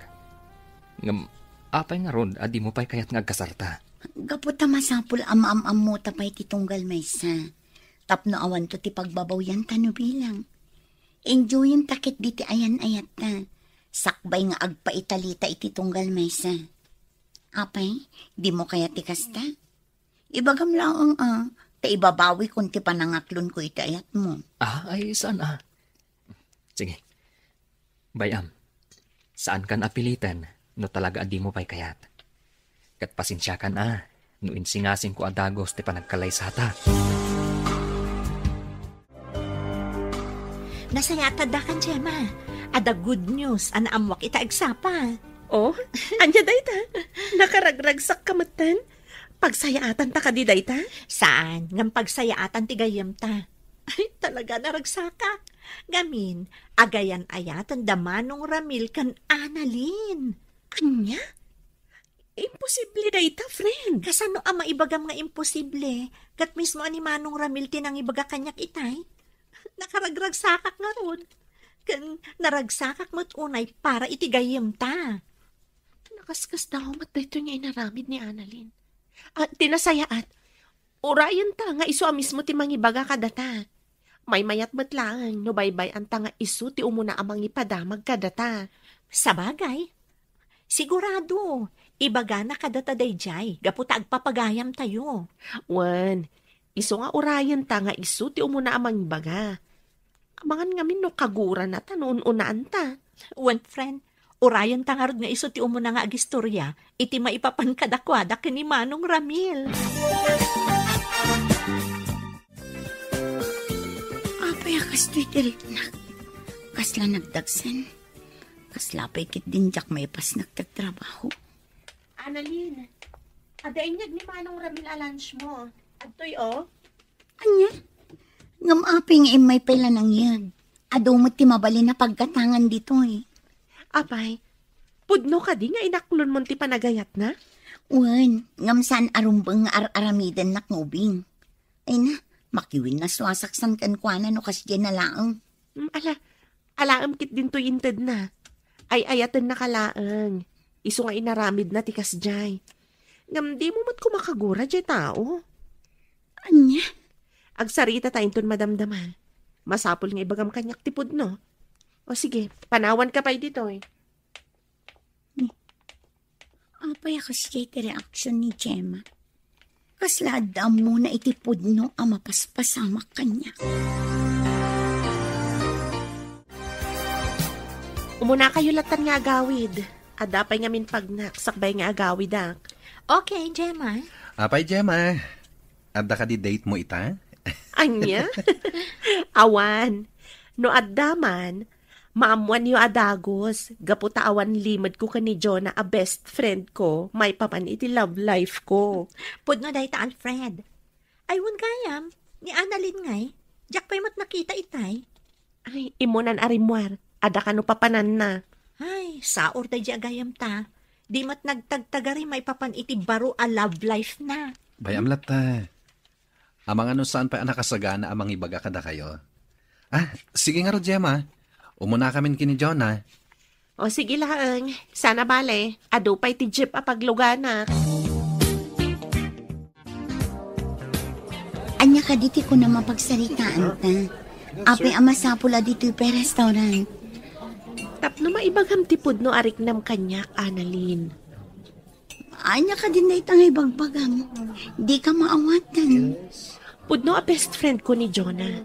Ngam, apay nga ron, adi mo pa'y kayat nga kasarta. Gaputa masapul am-am-am mo tapay titunggal maysa. Tapno awan to ti pagbabaw yan tano bilang. Enjoyin takit diti ayan-ayat ta. Sakbay nga agpaitalita iti tunggal maysa. Apay, di mo kaya ti kasta? Ibagam lang ta ibabawi kung ti panangaklon ko iti ayat mo. Ay saan Sige. Bayam, saan kan apilitan no talaga adi mo pa'y kayat? Kat pasensya kan no insingasing ko adagos ti panagkalaysata. Nasayata da kan, Gemma. Ada good news, anaamwak ita agsapa. Oh, anya dayta? Nakaragragsak kamatan? Pagsayaatan ta ka di dayta? Saan? Ngam pagsayaatan ti gayam ta. Ay, talaga naragsaka. Gamin, agayan ayatan damanong Ramil kan Annalyn. Anya? Imposible dayta, friend. Kasano ama ibagam nga imposible? Kat mismo ani Manong Ramil tinang ibaga kanyak itay. Nakaragragsakak nga ron. Kan naragsakak mo't unay para itigayam ta. Nakaskas daw mat dito niya inaramid ni Annalyn. At tinasayaat, orayan ta nga iso mismo ti mangibaga kadata. May mayat matlaan, no baybay anta nga iso ti umuna amang ipadamag kadata. Sabagay, sigurado, ibaga na kadata dayjay, gaputa agpapagayam tayo. Wan, iso nga orayan ta nga iso ti umuna amang ibaga. Amangan ngamin no kagura na ta noon unaan ta. Wan, friend, orayan ta nga rod nga iso ti umuna nga agistorya, iti maipapankadakwada kini Manong Ramil. Apay akas to'y tirik na. Kasla nagdagsan. Kasla pa'y kit din jak may pas nagtagtrabaho. Annalyn, adain ni Manong Ramil a lunch mo. Adtoy Anya? Ngam apay nga may pala nang yan. Adaw mo ti mabali na pagkatangan dito Apay, pudno ka di nga inaklon mo ti panagayat na? Wan, ngam saan arumbang nga aramidan na ngubing. Ay na, makiwin na swasaksan kan kwa na no kasi na laang. Alaam kit din to inted na. Ay ayatan na kalaang. Iso nga inaramid na ti kasjay. Ngam di mo mat kumakagura jay tao. Anya? Agsarita tayo ton madamdama. Masapol nga ibagam kanyak tipod no. O sige, panawan ka pa dito Apay kasi ti reaksyon ni Gemma. Kasladam mo na itipod no ang mapaspasamak kanya. Umuna kayo latan nga agawid. Adapay nga min pagnak, sakbay nga agawid Okay, Gemma. Apay, Gemma. Adda ka di date mo ita? Anya? Awan. No addaman, Maamuan yu adagos, gaputa awan limad ko ka ni Jonah a best friend ko, may papan iti love life ko. Pudno dayta Alfred. Aywan gayam, ni Annalyn ngay. Jack pa'y mat nakita itay. Ay, imunan arimwar, ada ka no papanan na. Ay, saor da di agayam ta. Di mat nagtagtagari may papan iti baro a love life na. Bayam lata. Amang ano saan pa nakasagana amang ibaga kada kayo. Sige nga ro, Gemma. Umuna kami kini Jonah. O sige lang, sana bale, ado pa'y ti jeep a paglugana. Anya ka diti ko na mapagsaritaan ta. Apay amasapula dito pa restaurant. Tapno maibagam ti pudno arik nam kanyak, Annalyn. Anya ka din na itang ibagbagam. Di ka maawatan. Pudno a best friend ko ni Jonah.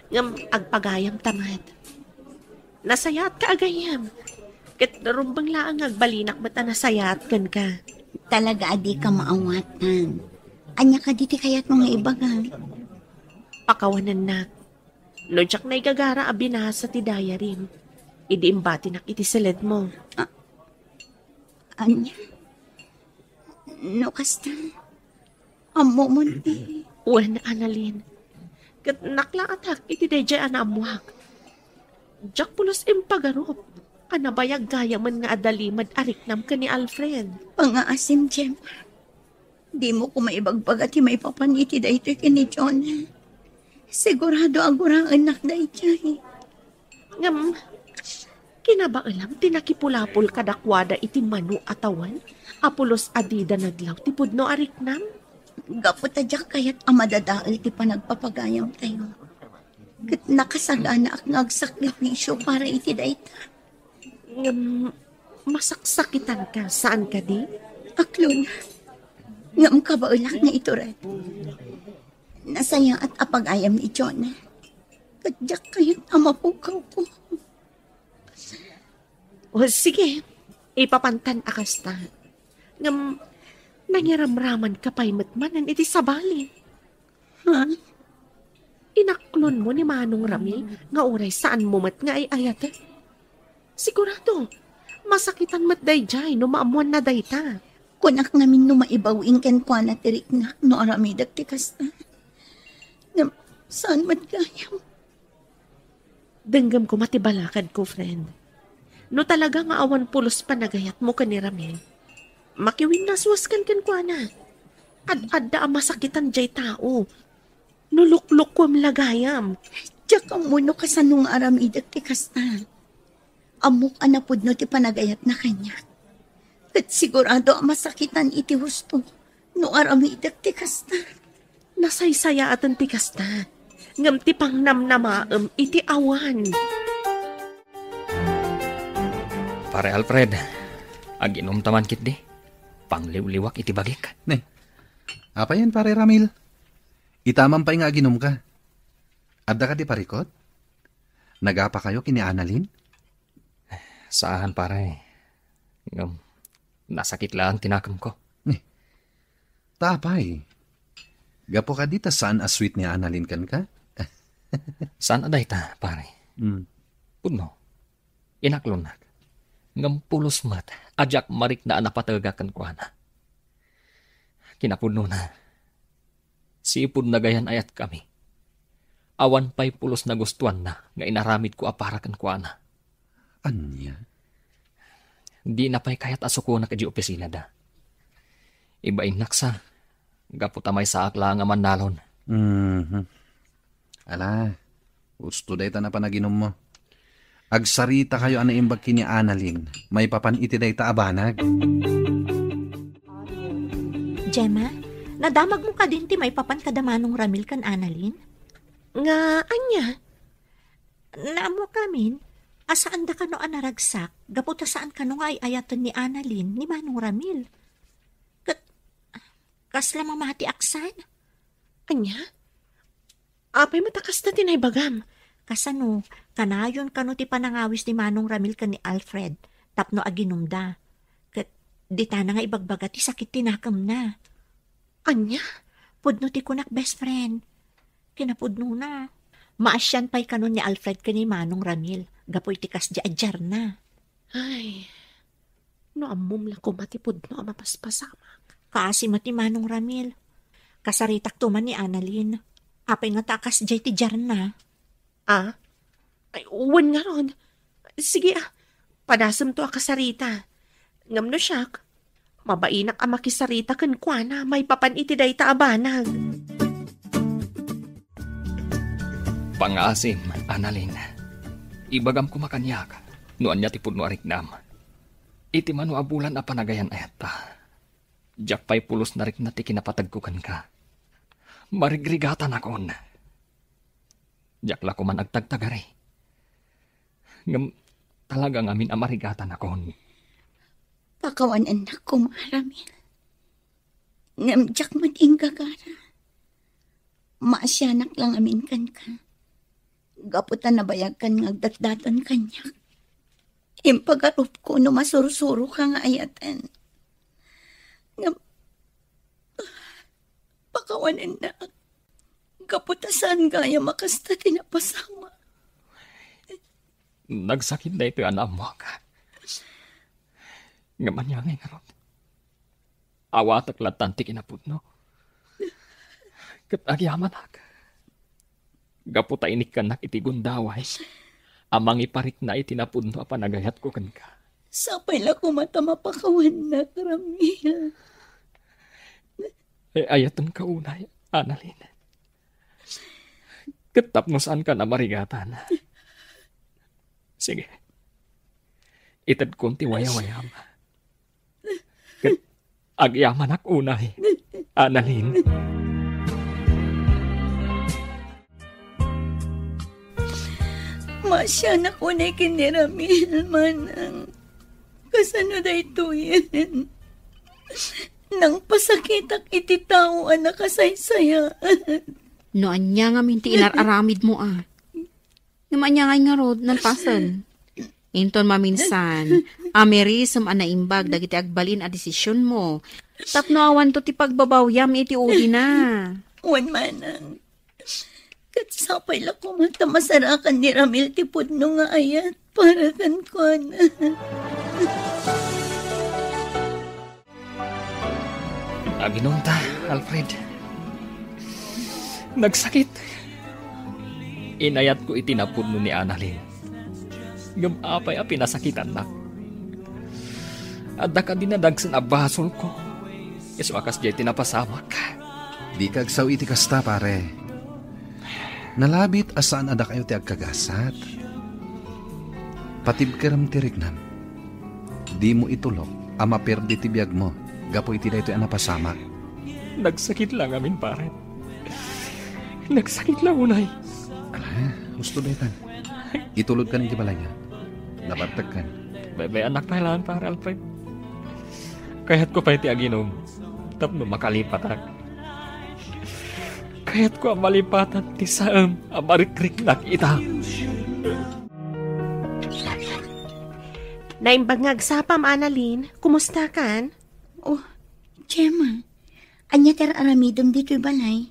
Ngam agpagayam tamad. Nasayat ka agayam. Kat narumbang laang agbalinak mata nasayat kan ka. Talaga adi ka maawatan. Anya ka diti kayat mga ibagang. Pakawanan na. No jak na igagara a binasa ti diary. Idi imbati nak iti silid mo. Anya? No kasta. Amo mo ti. Uwan, Annalyn. Kat naklaatak iti dayjay anamuak. Jak pulos impagarop. Kanabayag gaya man nga adalimad ariknam ka ni Alfred. Pangaasim, Jem. Di mo ko maibagbagat may papaniti da ito kini John. Sigurado agurang anak da ito. Ngam, kinabaalam tinakipulapol kadakwada iti manu atawan. Apulos adida nadlaw ti pudno ariknam. Gaputadyak kayat amadadaal ti panagpapagayam tayo. Kat nakasagana ak nagsakripisyo para iti dayta. Masaksakitan ka. Saan ka di? Aklon. Ngam kabaulak na ito rin. Nasaya at apagayam ni Jonah. Kadyak kayat amapukaw ko. O sige, ipapantan akasta. Ngam, nangiramraman ka pa'y matmanan iti sabali. Ha? Inaklon mo ni Manong Ramil nga oray saan mo mat nga ay ayat. Sigurado, masakitan mat dayjay no maamuan na dayta. Kunak ngamin no maibawing ken kwa na tirik na no aramidag ti kasta. Ngam, saan matgayam? Denggam ko matibalakad ko, friend. No talaga nga awan pulos panagayat mo ka ni Ramil. Makiwin naswaskan kan kwa na. Ad-adda ang masakitan jay tao. Nulukluk ko lagayam. Diyak ang muno ka sa nung aramidag ti kasta. Amok anapod no ti panagayat na kanya. At sigurado ang masakitan iti husto. No aramidag ti kasta. Nasaysaya atan ti kasta. Ngam ti pang namnamaam iti awan. Pare Alfred, aginom taman kit di. Pangliw-liwak iti bagik. Apa yan, pare Ramil? Itaman pa nga ginom ka. Adda ka di parikot? Nagapa kayo kini Annalyn? Saan pare? Nasakit lang tinakam ko. Tapay. Gapo ka dita saan asweet ni Annalyn kan ka? Saan aday ta, pare? Puno. Inaklon na. Ngam pulos mat, ajak marik na napatagakan ko na. Kinapuno na. Sipod na gayan ayat kami. Awan pa'y pulos na gustuan na, nga inaramid ko aparakan ko na. Anya? Di na pa'y kayat asuko na kadi opisina da. Ibain naksa, gaputamay sa akla nga manalon. Ala, gusto day ta na panaginom mo. Agsarita kayo anaimbag kini Annalyn, may papan iti day ta abanag. Gemma, nadamag mo ka din ti may papan kadamanong Ramil kan Annalyn? Nga, anya? Naamo kamin, asaan da ka no anaragsak, gaputa saan ka no nga ay ayatan ni Annalyn ni Manong Ramil. Kasla mamati aksan? Anya? Apay matakas na tinaybagam. Kasano, kanayon kano ti panangawis ni Manong Ramil kan ni Alfred, tapno aginumda. Kat di ta na nga ibagbaga ti sakit tinakam na. Anya? Pudno ti kunak best friend. Kinapudno na. Maasyan pa'y kanon ni Alfred kan ni Manong Ramil. Gapoy tikas di adjar na. Ay, no amom lang kumatipod no amapaspasamak. Kaasi mati Manong Ramil. Kasaritak tuman ni Annalyn. Apay nga takas di ti jar na. Ah? Ay, uwan nga ron. Sige padasam to akasarita. Ngam no siyak. Mabainak ang makisarita kan kwa na may papan iti day taabanag. Pangasim, Annalyn. Ibagam ko makanyak. Noan niya tipod no ariknam. Iti mano abulan a panagayan ayata. Diyak pa'y pulos na rin na ti kinapatagkukan ka. Marigrigatan akon. Diyak la ko man agtagtagari. Ngam talagang amin amarigatan akon. Pakawan anak ko, Maramil. Ngamjak man inggagara. Maasyanak lang amin kan ka. Gaputan na bayag kan ngagdatdatan kanyak. Impagarup ko no masursuro ka nga ayatan. Pakawan anak. Gaputasan gaya makasta tinapasama. Nagsakit na ito anak mo ka. Ngaman niya ngay nga ron. Awat at latanti kinapod no. Katagyaman ak. Gaputa inik ka nak iti gundaway. Amang iparik na itinapod no apanagayat ko kan ka. Sapay la ko mata mapakawan na, Ramil. Ayatan ka unay, Annalyn. Katapnosan ka na marigatan. Sige. Itad konti waya-wayam. Agyaman ak unay, Annalyn. Masya na ko na kiniramil manang. Kasano da ito yan? Nang pasakitak iti tao anak kasaysayaan. Noan niya nga minti inararamid mo Naman niya nga rod ng pasan. Inton maminsan, amerisam anaimbag dagiti agbalin a desisyon mo. Tapno awan to ti pagbabawyam iti udi na. Wan manang. Katsapay la ko mata masarakan ni Ramil ti pudno nga ayat para kan ko na. Aginunta, Alfred. Nagsakit. Inayat ko itinapod mo ni Annalyn. Gamapay a pinasakitan na. Adda ka dinadagsan a basol ko. Iswakas jay tinapasamak. Di kagsaw iti kasta, pare. Nalabit asaan ada kayo ti agkagasat. Patibkeram ti rignam. Di mo itulok, ama perdi ti biyag mo. Gapo iti da ito ang napasamak. Nagsakit lang amin, pare. Nagsakit lang, unay. Ala, gusto ba itan? Itulod ka ng balay niya. Nabartag kan. Bebe anak na ilan, pare, Alfred. Kaya't ko pa iti aginom. Tapno makalipat ak. Kaya't ko ang malipatan ti saam amarikrik nakita. Naimbangag sapam, Annalyn. Kumusta kan? Oh, Gemma. Anya ter aramidom dito'y balay.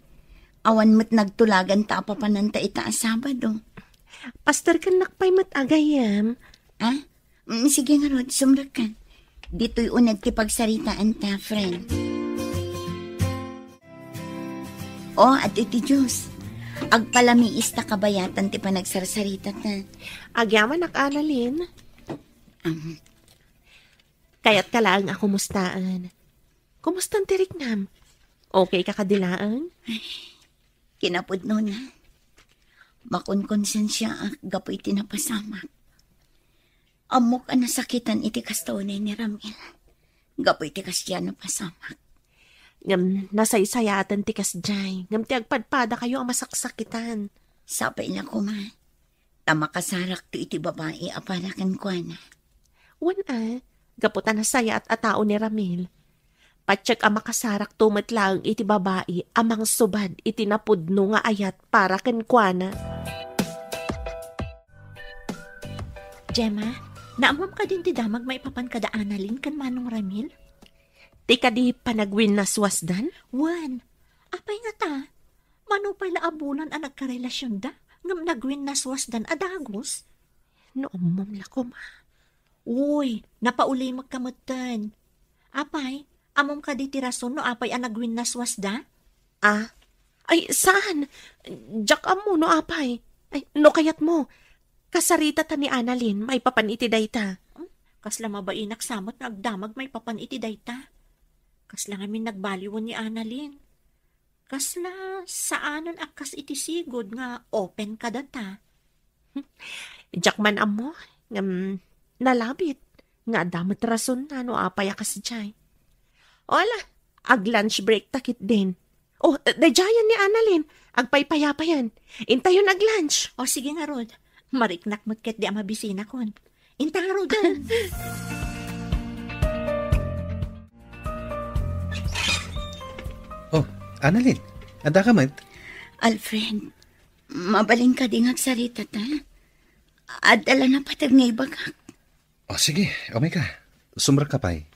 Awan mo't nagtulagan ta papananta ita Sabado. Pastor kan nakpay mat agayam. Ah? Sige nga Rod, sumrak ka. Dito'y unad ti pagsaritaan ta, friend. Oh, at iti Diyos. Agpalamiis ta kabayatan ti panagsarsarita ta. Agyaman ak, Annalyn. Kaya't kalaang ako mustaan. Kumustan ti Rignam? Okay ka kadilaan? Kinapod no na. Makunkonsensya ak gapoy tinapasamak. Amok ang nasakitan iti kastonay ni Ramil. Gapoy ti kasya napasamak. Ngam nasaysayatan ti kasjay. Ngam ti agpadpada kayo ang masaksakitan. Sapay na ko ma. Tamakasarak to iti babae aparakan ko na. Gaputan na saya at atao ni Ramil. Patsyak ang makasarak tumatlaang iti babae amang subad iti napudno nga ayat para kenkwana. Gemma, naamam ka din ti damag maipapan kada Annalyn kan Manong Ramil? Ti kadi panagwin na swasdan? Wan, apay nga ta, manupay la abulan ang nagkarelasyon da, ngam nagwin na swasdan adagos? Noong lako ma. Uy, napauli magkamutan. Apay, amom ka di tirason no apay ang nagwin na swasda? Ah, ay saan? Jak amo no apay. Ay, no kayat mo. Kasarita ta ni Annalyn, may papaniti dayta. Kasla mabainak samot nga agdamag may papaniti dayta. Kasla ngamin nagbaliwan ni Annalyn. Kasla saanon akas iti sigod nga open ka data. Jak man amo, nalabit. Nga damat rason na no apay akas jay. Ola, ag lunch break takit din. Oh, dajayan ni Annalyn, agpaypayapayan. Intayon ag lunch. O sige nga Rod, mariknak mo't ket di amabisina kon. Inta nga Rod. Oh, Annalyn, ada ka man? Alfred, mabaling ka ding agsarita ta. Adala na patag nga ibagak. Oh, sige, umay ka. Sumra ka pa'y.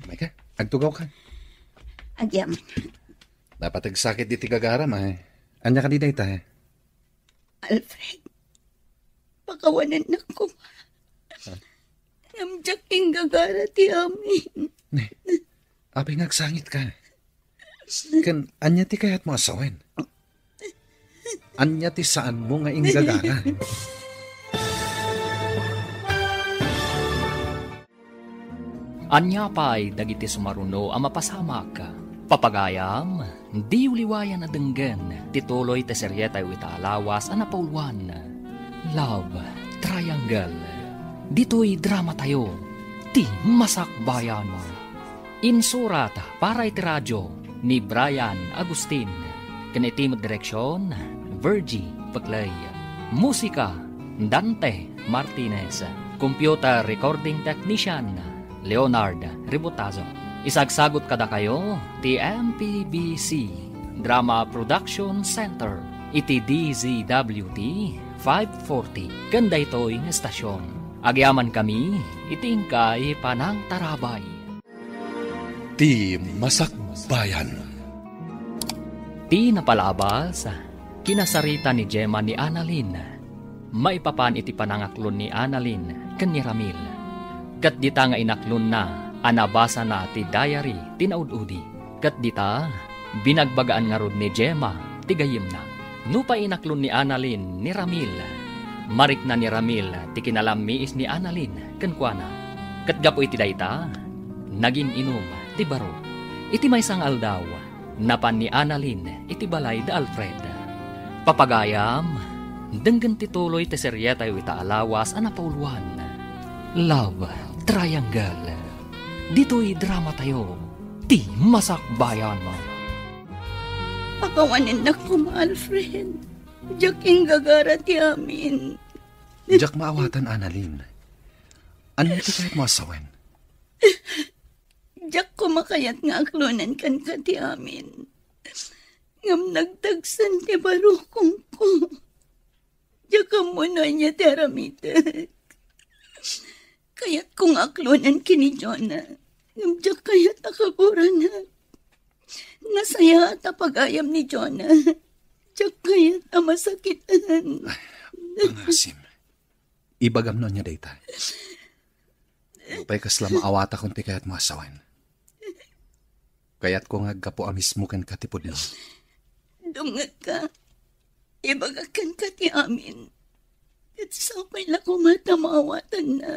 Umay ka, agtugaw ka. Agyam. Dapat agsakit di tigagaram ay. Anya ka di dayta eh. Alfred, pakawanan na ko. Namjak king gagara ti amin. Apay ngagsangit ka. Kan, anya ti kayat mo asawen. Anya ti saan mo nga inggagara. Anya pa'y dagiti sumaruno ang mapasamak. Papagayam, di uliwayan na denggen, tituloy te seryetay witaalawas ang napauluan. Love Triangle. Dito'y drama tayo, ti masakbayan mo. Insurat para iti radyo ni Brian Agustin. Kanitimod direksyon, Virgie Paclay. Musika, Dante Martinez. Computer recording technician, Leonard Ributazo. Isagsagot kada kayo, TMPBC Drama Production Center, iti DZWT 540. Ganda ito'y estasyon. Agyaman kami, itingkay panang tarabay. Ti Masakbayan. Ti napalabas, kinasarita ni Gemma ni Annalyn. Maipapan iti panangaklon ni Annalyn ken ni Ramil. Kat dita nga inaklon na, anabasa na ti diary tinaududi. Kat dita, binagbagaan nga rod ni Gemma, tigayim na. Nupa inaklon ni Annalyn ni Ramil. Marik na ni Ramil, ti kinalamiis ni Annalyn, kenkwana. Kat gapo iti dayta, naging inom, ti baro. Iti may sang aldaw, napan ni Annalyn, iti balay da Alfred. Papagayam, denggan tituloy ti seryetay witaalawas ang napauluan. Love Triangle. Dito'y drama tayo, ti masakbayan mo. Pakawanan na ko, Alfred. Jaking gagara ti amin. Jak maawatan, Annalyn. Ano ti kahit mo asawen? Jak ko makayat nga aklonan kan ka ti amin. Ngam nagtagsan ti barukong ko. Jak mo na niya ti aramitek. Kayat kong aklonan kini Jonah. Ngam jak kayat akaguranan. Nasaya at apagayam ni Jonah. Jak kayat amasakitan. Pangasim. Ibagam no niya dayta. Upay kasla maawata kung ti kayat mo asawen. Kayat ko nga gapo amismo kan katipod no. Dungat ka. Ibagakan ka ti amin. At sapay la kumata maawatan na.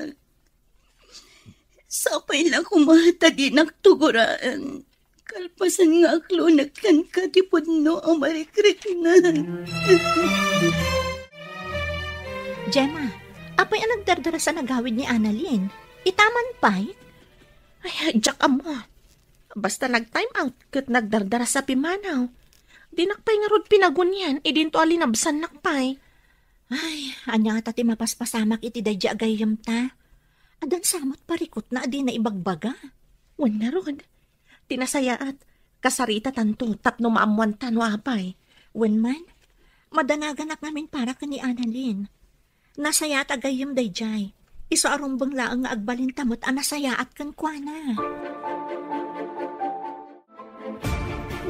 Sapay la kumata di nagtuguraan. Kalpasan nga aklonakan ka ti pudno ang marikrik na. Gemma, apay ang nagdardara sa nagawid ni Annalyn? Itaman pa'y? Ay, jak amo. Basta nag-time out kat nagdardara sa pimanaw. Dinakpay nga rod pinagunyan, idinto alinabsan nakpay. Ay, anya nga tati mapaspasamak iti dadya agayam ta. Adan samot parikot na adi na ibagbaga. Wan na rod. Tinasayaat, kasarita tanto, tapno maamuan tanwa apay. Wen man, madanaganak namin para ka ni Annalyn. Nasayaat agayam dayjay. Iso arumbang laang nga agbalintamot anasayaat kan kuana.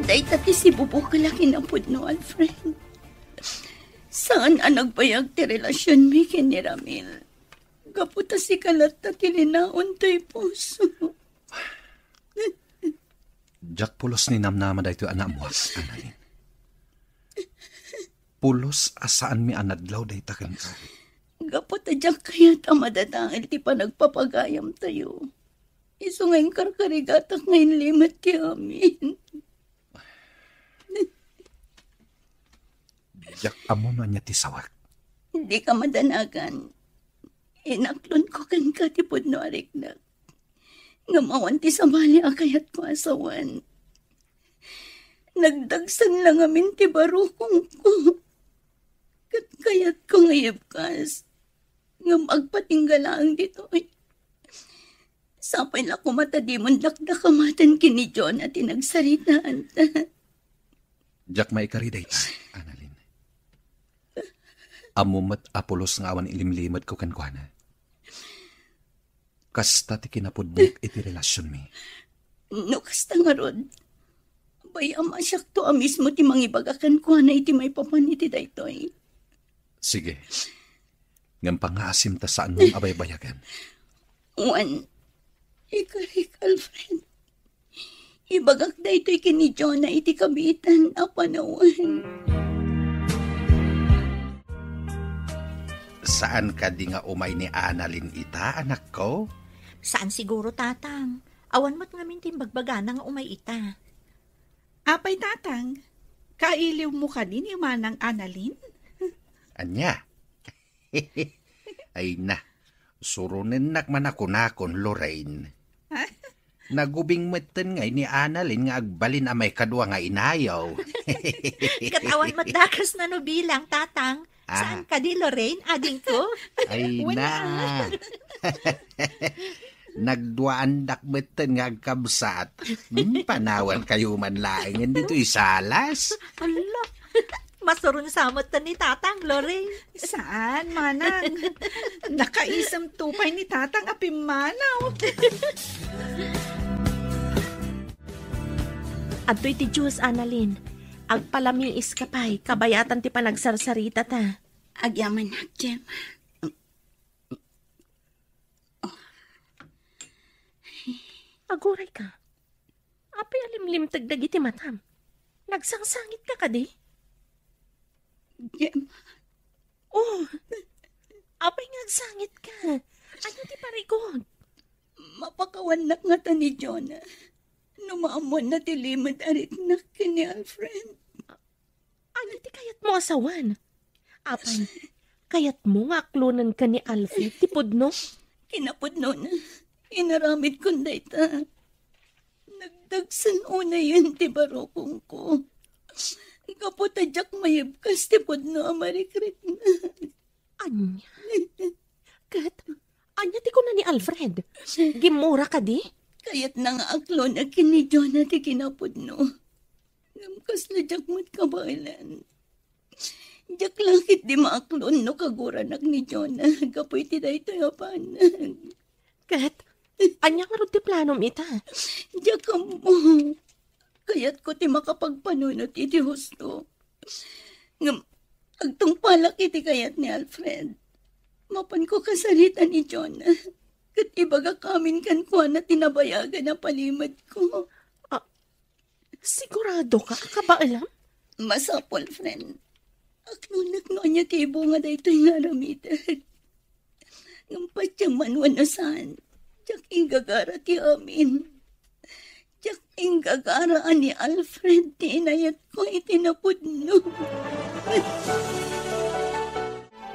Day tati si bubo kalaki na pudno, Alfred. Saan ang nagbayag ti relasyon mi kini Ramil? Gaputa si kalat na tilinaon to'y puso. Jak pulos ni namnama da ito anamuas, Annalyn. Pulos asaan mi anadlaw da itakan ka. Gaputa dyan kaya tamadadangil ti panagpapagayam tayo. Iso ngayon karkarigatak ngayon limat ti amin. Jak amo na niya ti sawak. Hindi ka madanagan. Inaklon ko kan katipod no ariknak. Ngamawan ti samali akayat ko asawan. Nagdagsan lang amin ti barukong ko. Kayat ko ngayibkas. Ngam agpatinggalaan dito. Sapay na kumatadimon lakdakamatan kini John at tinagsaritaan ta. Jak maikariday ta, Annalyn. Amumat apulos nga awan ilimlimad ko kankwana. Kasta ti kinapudbuk iti relasyon mi. No kasta nga rod. Bay amasyak to mismo ti mangibagakan ko na iti may papaniti daytoy. Sige. Ngam pangasim ta saan mong abay-bayagan. Juan, ikarik Alfred. Ibagak daytoy kini John na iti kabitan a panawan. Saan ka di nga umay ni Annalyn ita, anak ko? Saan siguro, tatang? Awan mo't ngamin timbagbaga nga umay ita. Apay tatang, kailiw mo ka din yung manang Annalyn? Anya? Ay na, surunin nakman ako nakon, Lorraine. Nagubing meten ngay ni Annalyn nga agbalin amay kadwa nga inayaw. Katawan mo't dakas na no bilang, tatang. Saan ka di, Lorraine, ading ko? Ay na. Nagduandak meten nga agkabsat. Panawan kayo man laing dito isalas. Ala, masurun samot ta ni tatang, Lorraine. Saan, manang? Nakaisang tupay ni tatang apimanaw. Adto'y ti Diyos, Annalyn. Agpalamiis ka pa'y, kabayatan ti panagsarsarita ta. Agyaman na, Jem. Aguray ka. Apay alimlim tagdagi ti matam. Nagsangsangit ka di? Jem. Oh, apay ngagsangit ka. Ano ti parigod? Mapakawanak nga ta ni Jonah. Numaamon na ti limad ariknak kini Alfred. Ano ti kayat mo asawan? Apay, kayat mo nga aklunan ka ni Alfred ti pudno? Kinapudno na. Inaramid kong dayta. Nagdagsan una yun ti barokong ko. Kaputadyak mayibkas ti pudno amarikrit na. Anya? Kat, anya ti ko na ni Alfred? Gimura ka di? Kayat na nga aklo na kini Jonah ti kinapudno. Namkas na jak mo't kabailan. Jak langit di maaklon no kaguranak ni Jonah. Kapoy ti dayto yapanag. Kat, anya nga rin ti planom ita? Jak mo. Kayat ko ti makapagpanunot iti husto. Ngam, agtong palak iti kayat ni Alfred. Mapan ko kasarita ni Jonah. Kat ibaga kamin kan ko na tinabayagan na palimad ko. Sigurado ka? Ka ba alam? Masapol, friend. Aknunak no niya tibo nga dayto yung aramitan. Ngampat yung manwan na saan. Tiyak ingagara ti amin. Tiyak ingagara ni Alfred ti inayat ko itinapudno.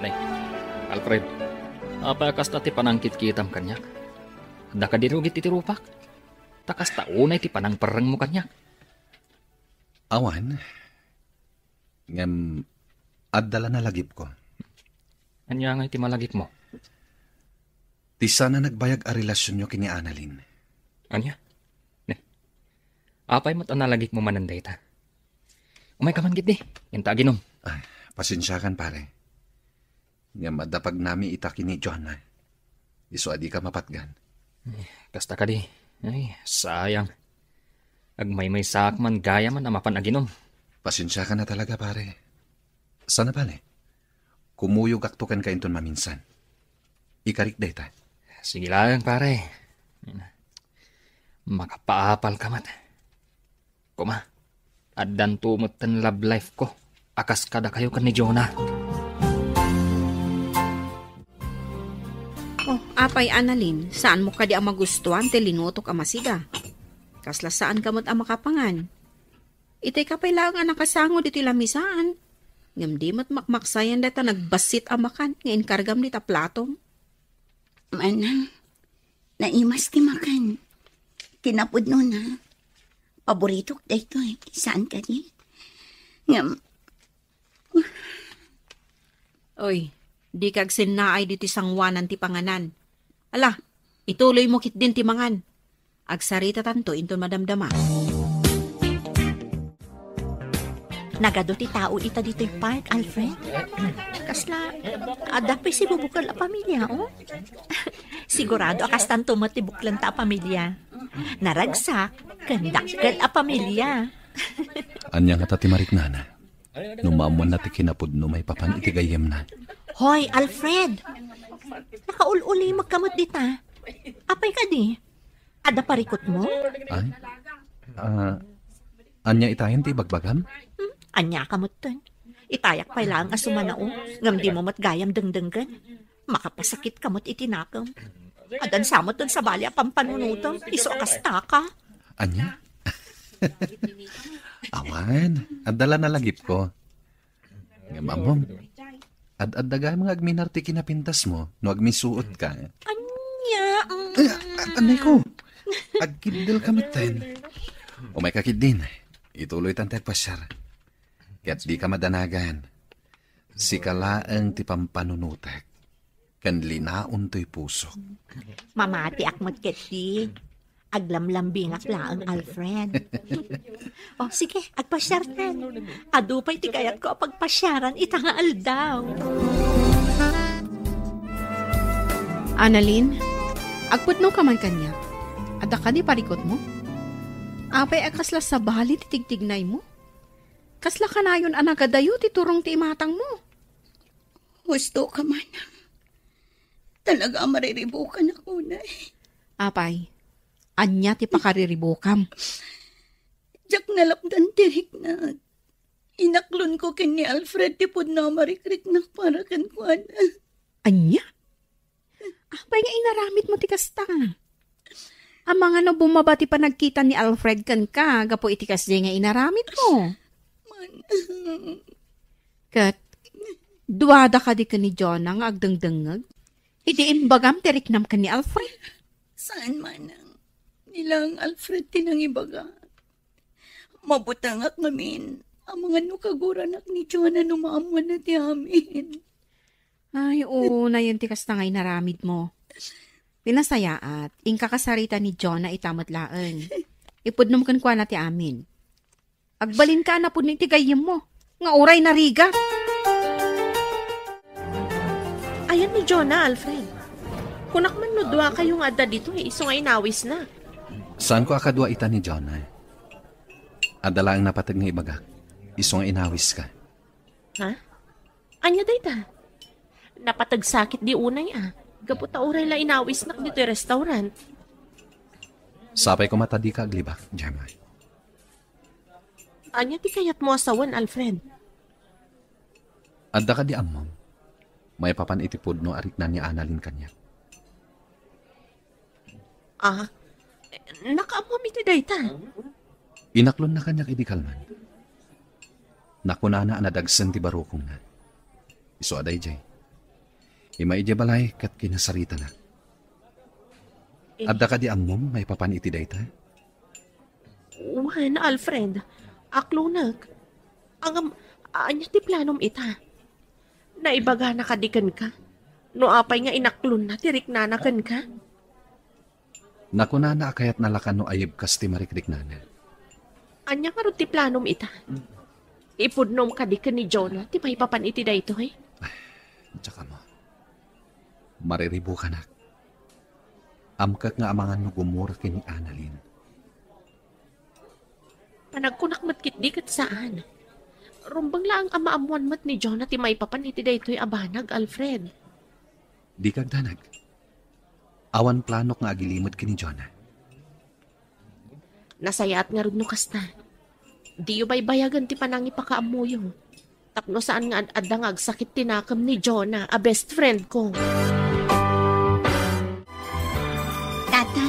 Nay, Alfred, apakas na ti panangkit-kitam kanyak. Da ka dirugit iti rupak. Takas taunay ti panangparang mo kanyak. Awan, ngam addala na lagip ko. Anya nga iti malagip mo? Ti sana nagbayag a relasyon nyo kini Annalyn. Anya? Ne. Apay mo't analagip mo mananday ta. Umay ka man git di. Yan ta ginom. Pasensyakan pare. Ngam madapag nami ita kini Joanna. Iso adi ka mapatgan. Kasta ka di. Ay, sayang. Agmay-may sak man gaya man amapan aginom. Pasensya ka na talaga pare. Sana pale? kumuyog aktukan ka inton maminsan. Ikarik dayta. Sige lang, pare. Makapaapal ka mat. Kuma, addan tumot tan love life ko. Akas kada kayo kan ni Jonah. Oh, apay Annalyn, saan mo ka di ang magustuhan te linutok ang masiga? Kasla saan kamot ang makapangan? Itay kapay lang ang nakasango dito lamisaan. Ngam di mat makmaksayan data nagbasit ang makan, ngayon kargam dita platong. Manang, naimas ti makan. Kinapod no na. Paborito ko dito eh. Saan ka di? Ngam, Oy, di kag sinaay diti sangwanan ti panganan. Ala, ituloy mo kit din ti mangan. Agsarita tanto inton madamdama. Nagado ti tao ita dito'y park, Alfred. Kasla, adapay si bubukal a pamilya, oh. Sigurado akas tanto matibuklan ta a pamilya. Naragsak, kandakkel a pamilya. Anya nga tati mariknana. Numamuan na ti kinapod no may papan itigayem na. Hoy, Alfred! Nakaululi magkamot dita. Apay ka di? Ada parikot mo? Ay? Anya itayan ti bagbagam? Anya kamot ton. Itayak pa lang asumanao. Ngam di mo matgayam dengdenggan. Makapasakit kamot itinakam. Adan samot ton sa balya pampanunutom. Iso akasta ka. Anya? Awan, adala na lagip ko. Nga mamom, ad-adaga mga agminar ti kinapintas mo, no agmisuot ka. Anya? Anay ko, agkidil kamit ten. O may kakid din, ituloy tan tagpasyar. Kaya't di ka madanagan. Si kalaang ti pampanunutak, kan linaon to'y pusok. Mamati akmat keti. Aglamlambing ak laang, Alfred. O sige, agpasyartan. Adupay ti kayat ko pagpasyaran itanga aldaw. Annalyn, agputno ka man kanya. Ada ka di parikot mo? Apay akasla sa bali ti tigtignay mo? Kasla ka na yun anagadayo ti turong ti imatang mo. Gusto ka man. Talaga mariribukan ako na eh. Apay, anya ti pakariribukam. Jak nalapdan tirik na. Inaklon ko kin ni Alfred ti pud na marikrik na para kan kuan. Anya? Apay nga inaramit mo ti kasta. Ang mga no bumaba ti panagkita ni Alfred kan ka, gapo iti kasdi nga inaramit mo. Kat, duwada ka di ka ni Jonah nga agdangdangag. Iti imbagam tiriknam ka ni Alfred. Saan manang nilang Alfred tinang ibaga. Mabutangak ngamin ang mga nukaguran ni Jonah numamuan na ti amin. Ay, oo, na yun ti kasta nga inaramid mo. Pinasayaat, ingkakasarita ni Jonah itamat laan. Ipudnom kan kwa na ti amin. Agbalin ka na po ni tigayim mo. Nga oray na riga. Ayan ni Jonah, Alfred. Kunak man no dua kayong adda dito iso nga inawis na. Saan ko akadwa ita ni Jonah? Adala ang napatag nga ibagak. Iso nga inawis ka. Ha? Anya dayta? Napatag sakit di unay Gaputa oray la inawis nak dito yung restaurant. Sapay ko matadi ka aglibak, Gemma. Anya ti kayat mo asawan, Alfred? Adda ka di amom. May papan itipod no arik na ni Annalyn kanya. Nakaamom iti dayta. Inaklon na kanya idikalman. Nakunana anadagsan ti barukong na. Iso aday jay. Ima ije balay kat kinasarita na. Adda ka di amom may papan iti dayta? Wan, Alfred. Aklonag. Anya ti planom ita. Naibaga na kadikan ka. No apay nga inaklon na tirik nanakan ka. Nakunana akayat nalakan no ayib kas ti marikrik nana. Anya nga ron ti planom ita. Ipudnom kadikan ni Jonah ti may papan iti dayto eh. Tsaka mo. Mariribo ka na. Amkak nga amangan no gumura kini Annalyn. Panagkunak matkit di kat saan. Rumbang lang ang maamuan mat ni Jonah ti maipapan iti daytoy abanag, Alfred. Di kag danag. Awan planok nga agilimod kini Jonah. Nasayaat nga rin no kasta. Di yu baybayagan ti panangi pakaamuyo. Tapno saan nga adangag sakit tinakam ni Jonah, a best friend ko. Tata,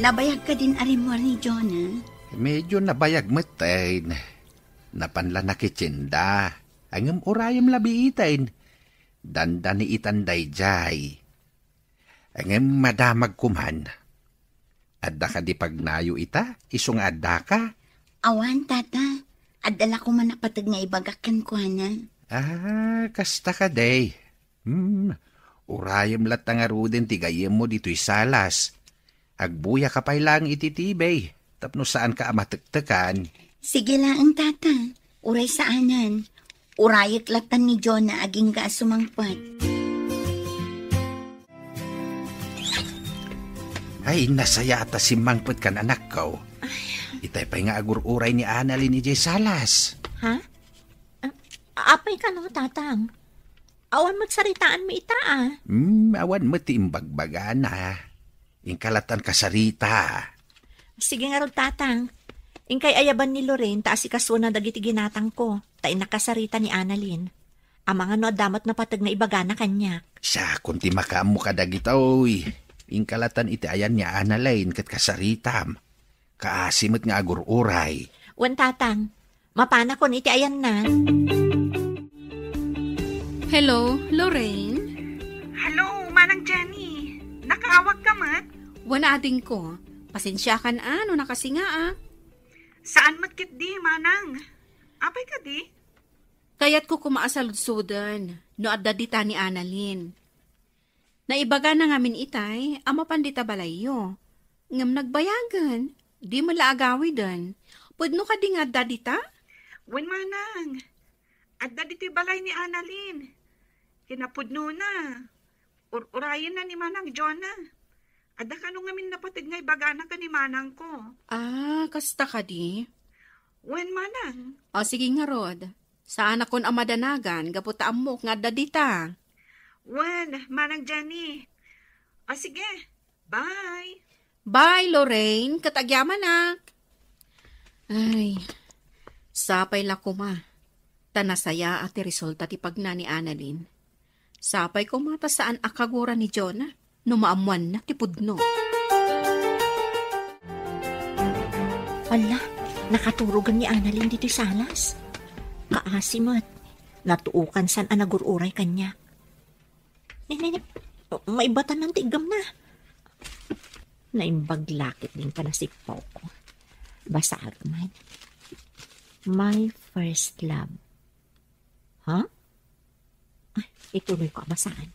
nabayag ka din arimwar ni Jonah. Medyo nabayag matain. Napanla na kitsinda. Angam urayam labi itain. Danda ni itanday jay. Angam madamag kuman. Adda ka di pagnayo ita? Isong adda ka? Awan, tata. Adala ko man napatag nga ibagakan ko, na. Kasta ka day. Urayam lat nga ruden tigayem mo dito'y salas. Agbuya ka pa'y lang ititibay. Tapno saan ka amatektekan. Sige lang, tata. Uray saanan. Urayat latan ni Jonah aging ga sumangpat. Ay, nasaya ata si mangpet kan anak ko. Itay pa'y nga agur-uray ni Annalyn ni Jay Salas. Ha? Apay ka no, tatang? Awan magsaritaan mo ita, Awan mo ti imbagbaga na. Ingkalatan kasarita. Sige nga ron, tatang. Ingkay ayaban ni Lorraine, taas ikasuna dagiti ginatang ko. Tain nakasarita ni Annalyn. Ang mga no damat na patag na ibaga na kanya. Siya, kunti makamu ka dagitoy. Ingkalatan iti ayan ni Annalyn kat kasaritam. Kaasimot nga agur-uray. Wan, tatang. Mapana ko iti ayan na. Hello, Lorraine? Hello, Manang Jenny. Nakaawag ka mat? Wana ading ko. Pasensya kan ano nakasinga Saan matkit di, Manang? Apay ka di? Kaya't ko kumaasaludsudan, no adda dita ni Annalyn. Naibaga na ngamin itay, ama pandita balayo. Ngam nagbayagan, di malaagawi dan. Pudno ka di nga adda dita? Wen, Manang. Adda dito'y balay ni Annalyn. Kinapudno na. Urayin na ni Manang Jonah. Adda ka nung ngamin napatid nga ibagana ka ni Manang ko. Kasta ka di? Wen, Manang. O sige nga Rod, saan akon amadanagan, gaputa amok nga adda dita. Wen, Manang Jenny. O sige, bye. Bye, Lorraine. Katagyaman nak. Ay, sapay la kuma. Tanasaya at resulta ti pagna ni Annalyn. Sapay ko mata saan akagura ni Jonah. Numaamuan na ti pudno. Ala, nakaturugan ni Annalyn dito salas. Kaasimat. Natuukan san anagururay kanya. Maibatan ng tigam na. Naimbaglakit din ka na si Poco. Basta man. My first love. Huh? Ay, ituloy ko basaan.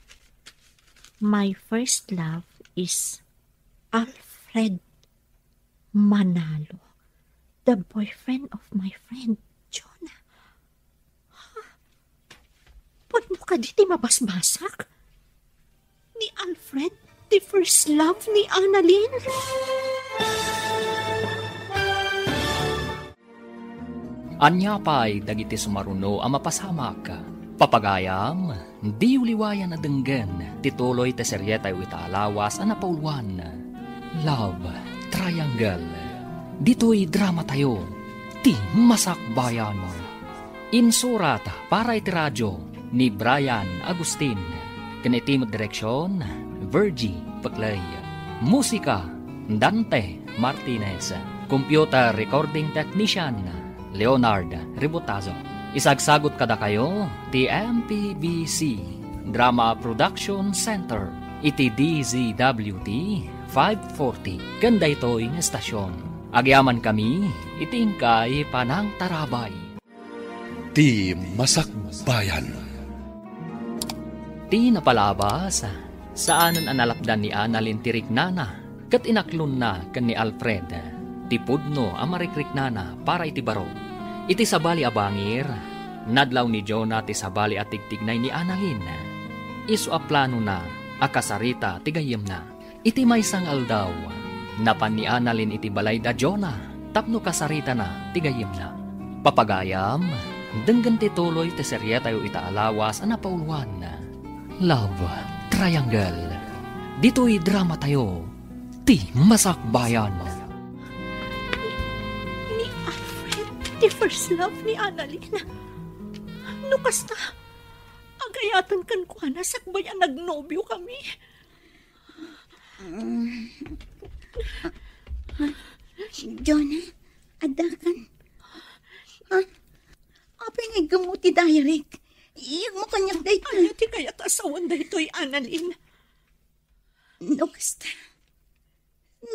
My first love is Alfred Manalo, the boyfriend of my friend Jonah. Huh? Pag mo ka diti mabasbasak? Ni Alfred, the first love ni Annalyn? Anya pa'y dagiti sumaruno ang mapasamak. Papagayam, di uliwayan na denggen, tituloy te seryetay witaalawas ang napauluan. Love Triangle. Dito'y drama tayo, ti masakbayan mo. Insurat para iti radyo ni Brian Agustin. Kanitimod direksyon, Virgie Paclay. Musika, Dante Martinez. Computer recording technician, Leonard Ributazo. Isagsagot kada kayo, ti MPBC Drama Production Center, iti DZWT 540. Ganda ito'y estasyon. Agyaman kami, itingkay panang tarabay. Ti Masakbayan. Ti napalabas, saanan analapdan ni Annalyn ti riknana, kat inaklon na kan ni Alfred. Ti pudno ang marikriknana para iti baro. Iti sabali abangir, nadlaw ni Jonah ti sabali at tigtignay ni Annalyn. Isu a plano na, akasarita tigayem na. Iti may sangal daw, napan ni Annalyn iti balay da Jonah, tapno kasarita na tigayem na. Papagayam, Denggan ti tuloy ti serye tayo itaalawas ang napauluan. Love Triangle. Dito'y drama tayo. Ti Masakbayan. Ni Alfred, the first love ni Annalyn. Nukas na, agayatan kan ko na sakbayan nagnobyo kami. Jonah, adakan. Apay nga gamuti direct. Iyag mo kanyak dayta. Ano ti kaya tasawan da ito'y Annalyn? Nukasta.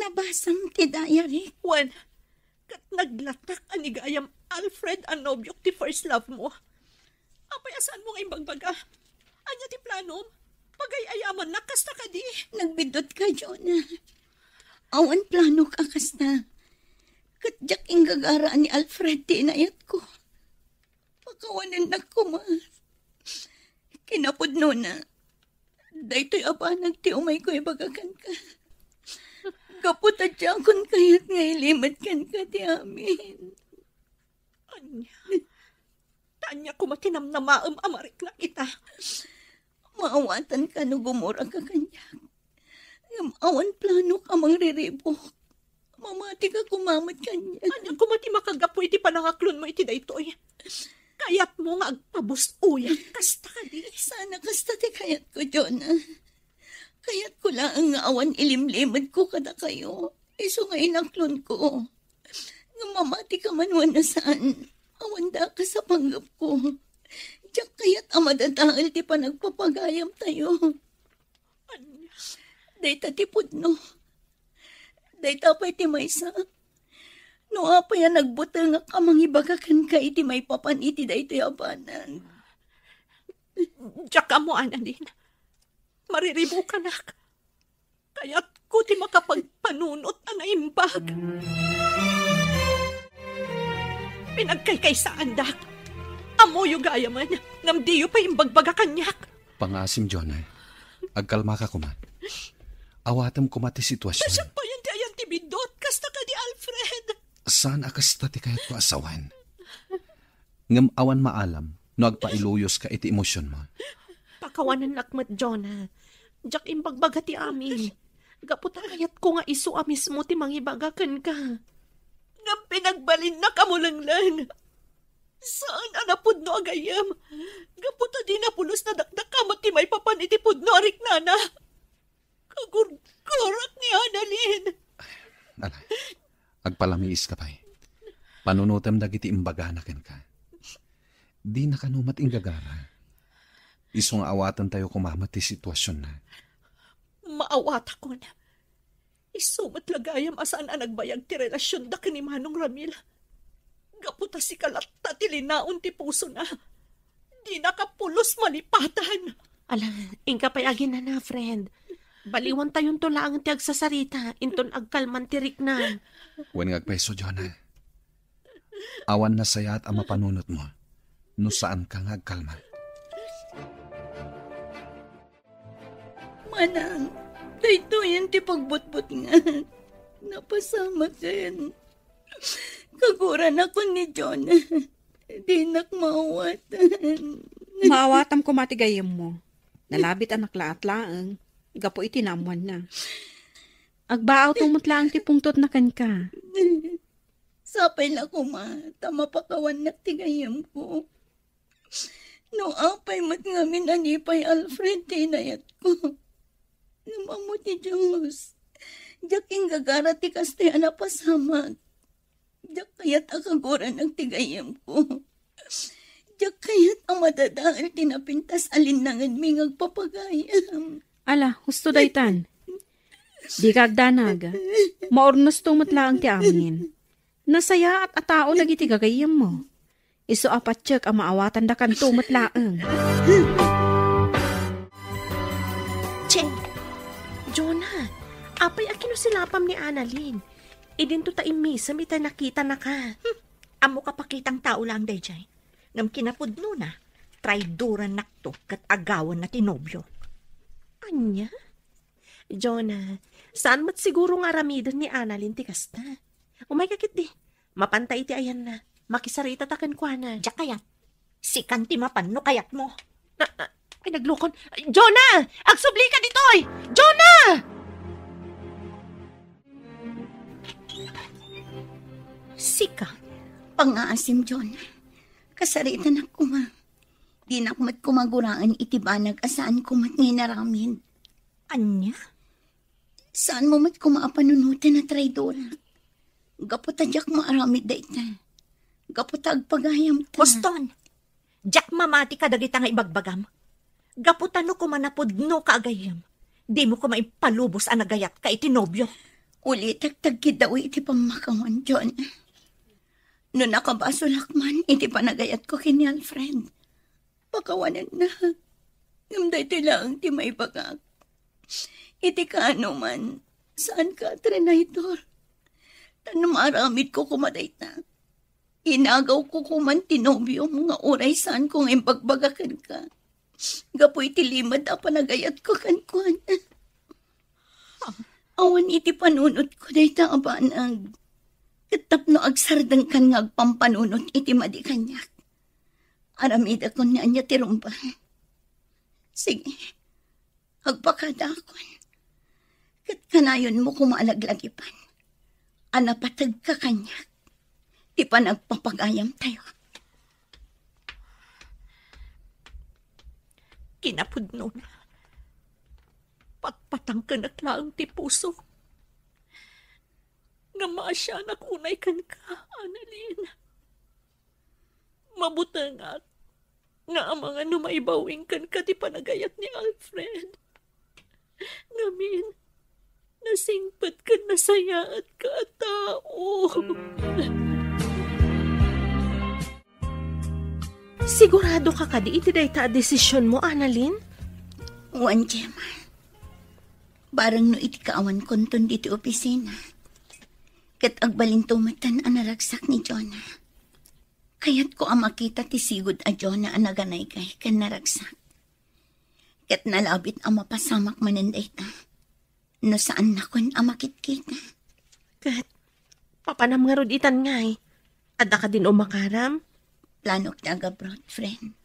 Nabasam ti direct. Juan, kat naglatak anigayam Alfred ang nobyok ti first love mo. Apay asan mo ngayong bagbaga? Anya ti planom? Pagayayaman na kasta ka di. Nagbidot ka, Jonah. Awan plano ka kasta. Katjak ing gagaraan ni Alfred ti inayat ko. Pakawanan na ko, ma. Kinapod no na. Daytoy abanag ti umay ko ibagakan ka. Kapot at yakon kaya't nga ilimat kan ka ti amin. Anya. Tanya ko matinam na maam amarik na kita. Maawatan ka no gumura ka kanyak. Awan plano ka mang riribok. Mamati ka kumamat kanya. Anya ko mati makagapoy ti panangaklon mo iti daytoy. Kayat mo nga agpabus uyan kasta ka di. Sana kasta ti kayat ko, Jonah. Kayat ko lang nga awan ilimlimad ko kada kayo. Iso nga inaklon ko. Nga mamati ka man na saan. Awan da ka sa panggap ko. Diyak kayat amadadahal ti panagpapagayam tayo. Anya. Dayta ti pudno. Dayta pa'y ti maysa. No apa yan nagbutel nga kamangibagakan ka iti may papan iti daytoy abanan. Diyak ka mo, Annalyn. Mariribo ka na. Kaya't ko ti makapagpanunot na naimbag. Pinagkaykaysaan dak. Amoyo gaya man. Namdiyo pa imbagbaga kanyak. Pangasim, Jonah. Agkalma ka kuma. Awatam kuma ti sitwasyon. Nasaan pa yan ti ayan ti bidot? Kasta ka di Alfred. Saan akasta ti kayat ko asawan? Ngam awan maalam, no agpailuyos ka iti emosyon mo. Pakawanan nakmat, Jonah. Diyak imbagbaga ti amin. Gaputa kayat ko nga isu mismo ti mangibagakan ka. Nga pinagbalin na kamulanglan. Saan anapod no agayam? Gaputa di na pulos na dakdakamat ti may papan iti pudno arik nana. Kagurgurat ni Annalyn. Ala, agpalamiis ka pa'y. Panunutem dagiti imbaganaken ka. Di nakanumat inggagara. Isong awatan tayo kumamat ti sitwasyon na. Maawat ako na. Isumat lagayam asaan ang nagbayag ti relasyon da ni Manong Ramil. Gaputa si kalatta ti linaon ti puso na. Di nakapulos malipatan. Ala, ingka payagin na friend. Baliwan tayong tulang ti agsasarita, inton agkalman tirik na. Wen ngagpeso, Jonah. Awan na sayat ang mapanunot mo. No saan ka ngagkalma. Manang, dayto yan ti pagbutbut nga. Napasama kayan. Kaguran ako ni Jonah. Di nakmaawatan. Maawatam ko matigayam mo. Nalabit anak laang. Gapo iti namuan na. Agbaaw tumutlaang ti pungtot na kan ka. Sapay na ko, ma. Tama pakawan na tigayam ko. No apay mat ngamin anipay Alfred tinayat ko. Namamo ti Diyos. Diyaking gagara ti kastaya na pasamag. Diyak kayat akaguran ang tigayam ko. Diyak kayat ang madadahal tinapintas alinangan mi ngagpapagayam. Ala, husto daytan. Di kagdanag. Maornos tumutlaang ti amin. Nasaya at atao dagiti gagayam mo. Iso apatsyak ang maawatan da kan tumutlaang. Che, Jonah, apay akino silapam ni Annalyn. Idin to taimisa mitay nakita na ka. Amo kapakitang tao lang, Dayjay. Ngam kinapudno na, traiduran nakto kat agawan na tinobyo. Anya? Jonah, saan mat siguro nga ramidon ni Annalyn ti kasta? Umay kakit di, mapantay ti ayan na, makisarita takan kwa na. Diyak kayat, Si kanti mapan no kayat mo. Ay, naglukon. Jonah! Agsubli ka ditoy! Jonah! Sika. Pangaasim, John. Kasaritan ako nga. Di na kumat kumaguraan itibanag asaan kumat nginaramin. Anya? Saan mo mat kumaapanunutan na traidora? Gaputadyak maaramid da ita. Gaputag pagayam ta. Boston! Jack mamati ka dagita nga ibagbagam. Gaputano ko manapod no kaagayam. Di mo ko maipalubos ang nagayat ka itinobyo. Uli tagtagkid daw iti pamakawan, John. No nakabaso lakman, iti panagayat ko kini Alfred. Pakawanan na. Ngamday tila ang ti may bagak. Iti kaano man, saan ka, Trinaitor? Tanong aramid ko kumaday na. Inagaw ko kuman tinobyo mga oray saan kong imbagbagakan ka. Gapoy iti limad a panagayat ko kankuan. Awan iti panunot ko day ta abanag. Katapno agsardang kan nga agpampanunot iti madi kanyak. Aramida ko niya niya tirumba. Sige, agpakada akon. Kat kanayon mo kumalaglagipan. Anapatag ka kanyak. Di pa nagpapagayam tayo. Kinapudno na. Patpatang ka naklaang ti puso. Nga maasya nakunay kan ka, Annalyn. Mabutangak nga ang mga numaibawing kan ka ti panagayat ni Alfred. Ngamin, nasingpat ka nasayaat ka tao. Sigurado ka kadi iti dayta desisyon mo, Annalyn? Uwan, Gemma. Barang no iti kaawan konton diti opisina. Kat agbalintumatan ang naragsak ni Jonah. Kaya't ko ang makita ti sigod a Jonah ang naganaygay kan naragsak. Kat nalabit ang mapasamak mananday ta. No saan na kun ang makitkita. Kat, papanam nga rod itan ngay. Ada ka din umakaram? Planok na agabrod, friend.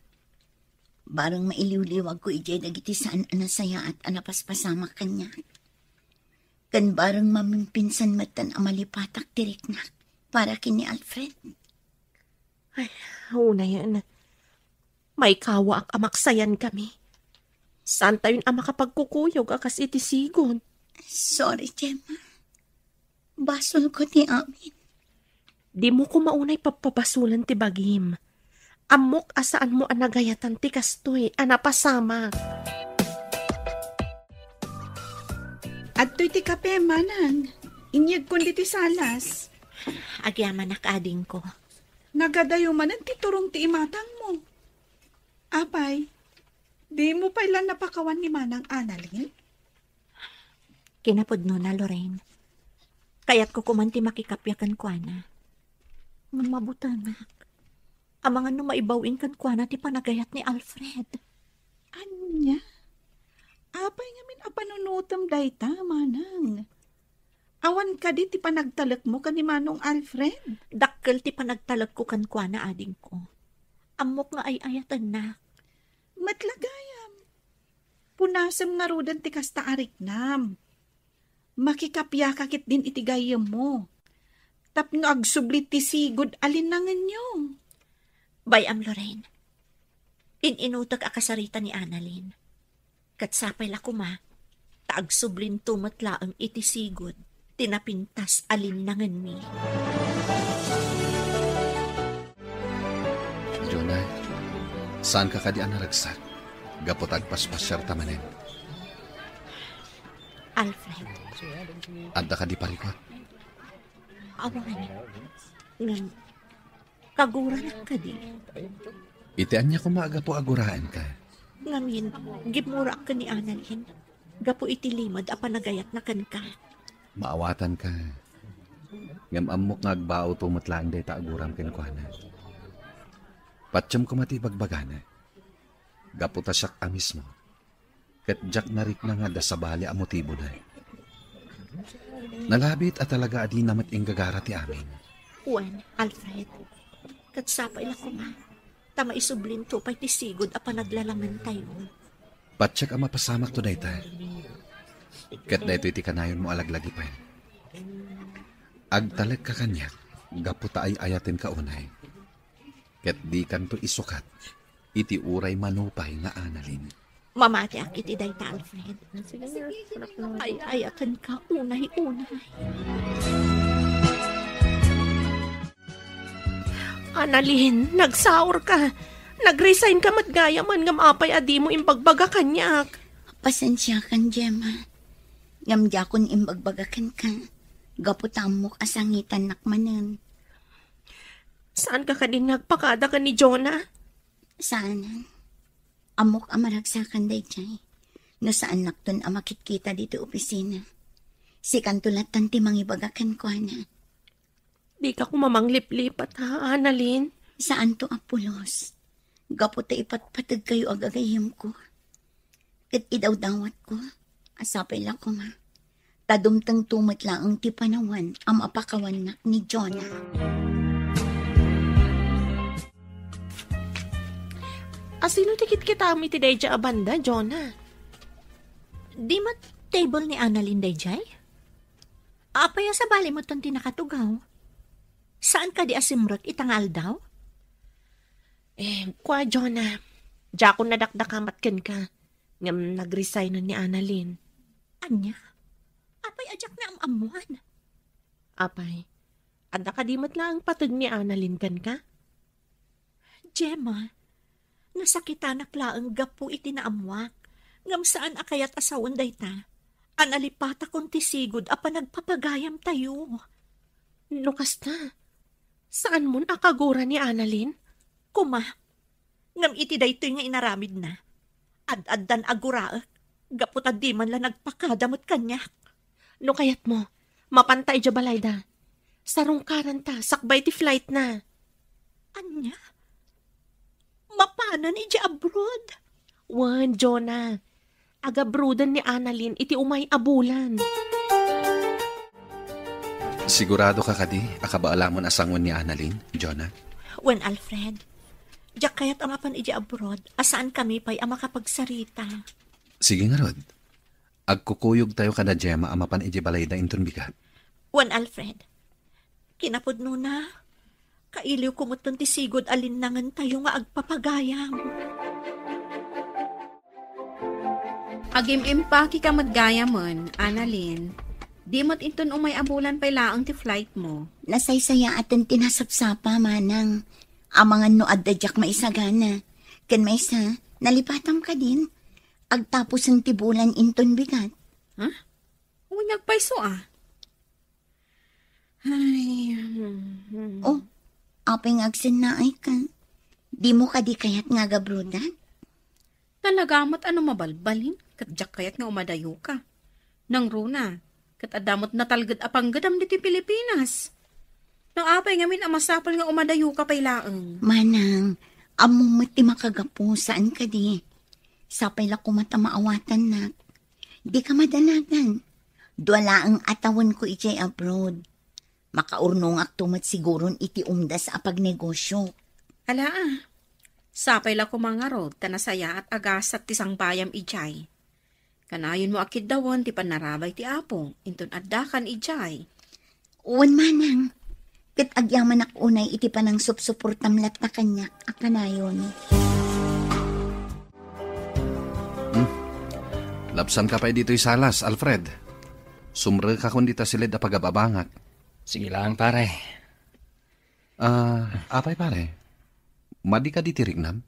Barang mailiwliwag ko ijay dagiti saan anasaya at anapaspasamak kanya. Kan barang mamimpinsan matan amalipatak tirik na para kini Alfred. Ay, una yan. May kawa ak amaksayan kami. Saan tayo ang makapagkukuyog akas iti sigod? Sorry, Gemma. Basol ko ni amin. Di mo ko maunay papabasulan ti bagim. Amok asaan mo anagayatan ti kastoy, anapasama. At to'y ti kape, manang. Inyag kundi ti salas. Agyaman nakading ko. Nagadayo man ang titurong ti imatang mo. Apay, di mo pa ilan napakawan ni manang Annalyn? Kinapudno na, Lorraine. Kaya't ko kumanti makikapyakan ko na. Mamabutanak. Ang mga numaibawin kan ko na ti panagayat ni Alfred. Anya? Apay ngamin apanunutam dayta, manang. Awan ka di ti panagtalak mo ka ni Manong Alfred? Dakkel ti panagtalag ko kan kwa na ading ko. Amok nga ay ayatan na. Matlagayam. Punasam nga rodan ti kasta ariknam. Makikapya kakit din itigayam mo. Tapno agsublit ti sigod alinangan nyo. Bayam, Lorraine. Inutak akasarita ni Annalyn. Katsapay lakuma, taagsublin tumatlaang itisigod, tinapintas alinangan mi. Jonah, saan ka kadi ang naragsak? Gapot agpaspasyar tamanin. Alfred. Adda ka di parikot? Awan. Ngan, kaguran ka di. Itian niya kung maaga po aguraan ka. Ngamin, gimura ka ni Annalyn. Gapo itilimad a panagayat na kan ka. Maawatan ka. Ngam amok nga agbao tumatlaan day taaguram kinukuhana. Patsyam ko mati bagbagana. Gaputa siyak amis mo. Kat jak narik na nga da sa bali ang motibo na. Nalabit at talaga adi namat ing gagara ti amin. Uwan, Alfred. Katsapay lakuma. Ta maisublin to pa'y tisigod a panaglalaman tayo. Patsak ang mapasamak to dayta. Kat dayto iti kanayon mo alaglagi pa. Agtalag ka kanyak, gaputa ay ayatin ka unay. Kat di kanto isukat, iti uray manupay nga analin. Mamati ak iti dayta, Alfred. Ay ayatan ka unay-unay. Annalyn, nagsaur ka. Nag-resign ka matgaya man ngam apay adi mo imbagbaga kanyak. Pasensya kan, Gemma. Ngamdya kon imbagbagakan ka. Gaputam mo kasangitan nakmanan. Saan ka din nagpakada ka ni Jonah? Saan? Amok amaragsakan day chay. No saan nakton amakitkita dito opisina. Si kantulatan ti mangibagakan ko na. Di ka kumamang lip-lipat ha, Annalyn? Saan to apulos? Gaputa ipatpatag kayo agagayim ko. Kat idaw-dawat ko. Asapay lang ko ma. Tadumtang tumat lang ang tipanawan ang apakawan ni Jonah. Asino tikit kita mi ti Deja abanda, Jonah? Di mat table ni Annalyn dayjay? Apaya sa bali mo ton tinakatugaw? Saan ka di asimrot itangal daw? Kwa Jonah. Diya ko nadakdakamat ka. Ngam nag-resign na ni Annalyn. Anya? Apay ajak na amamuan. Apay, ada ka di matlang patag ni Annalyn ka? Gemma, nasakitanak laang gapu iti naamwak. Ngam saan akayat asawan dayta? Analipata kong tisigod a panagpapagayam tayo. Lukas na. Saan mo nakagura ni Annalyn? Kuma, ngam iti daytoy nga inaramid na. Ad-addan aguraak, gaputad di man lang nagpakadamot kanyak. No kayat mo, mapantay dya balayda. Sarong karanta, sakbay ti flight na. Anya? Mapanan iti abroad? Wan, Jonah. Agabrudan ni Annalyn iti umay abulan. Sigurado ka kadi, akabaalamon asangon ni Annalyn, Jonah? Wen Alfred, diyak kayat amapan iti abroad, asaan kami pa'y amakapagsarita. Sige nga rod. Agkukuyog tayo kada Gemma amapan iti balayda inton bigat. Wen Alfred, kinapudno na, kailiw kumuton ti sigod alinangan tayo nga agpapagayam. Agim-impaki ka matgaya mon, Annalyn. Di mo't inton umay abulan pa'y laang ti flight mo. Nasaysaya atin tinasapsapa manang. Amangan no adadyak maisagana. Kan maysa, nalipatam ka din. Agtapos ang tibulan inton bigat. Ha? Umunyag paiso ah. Ay, Oh, apay ngagsin na ay ka. Di mo ka di kayat nga gabrudan? Talagamat ano mabalbalin? Katjak kayat nga umadayo ka. Nang runa, kat adamot na talgad apang gadam diti Pilipinas. Nang apay ngamin amasapal nga umadayo ka pay laeng. Manang, among mati makagapo saan ka di. Sapay la kumata maawatan na. Di ka madanagan. Duwala ang atawan ko ijay abroad. Makaurnong aktumat siguron iti umdas apag negosyo. Ala sapay la kumangarod tanasaya at agasat ti sangbayam ijay. Kanayon mo akid dawon ti panarabay ti apong inton addakan ijay. Uwan manang, kat agyaman unay iti panang supsuportamlat na kanyak akanayon. Lapsan ka pa dito'y salas, Alfred. Sumre ka kung dita silid na pagababangat. Sige lang, pare. Apay pare, madi ka ditirignam?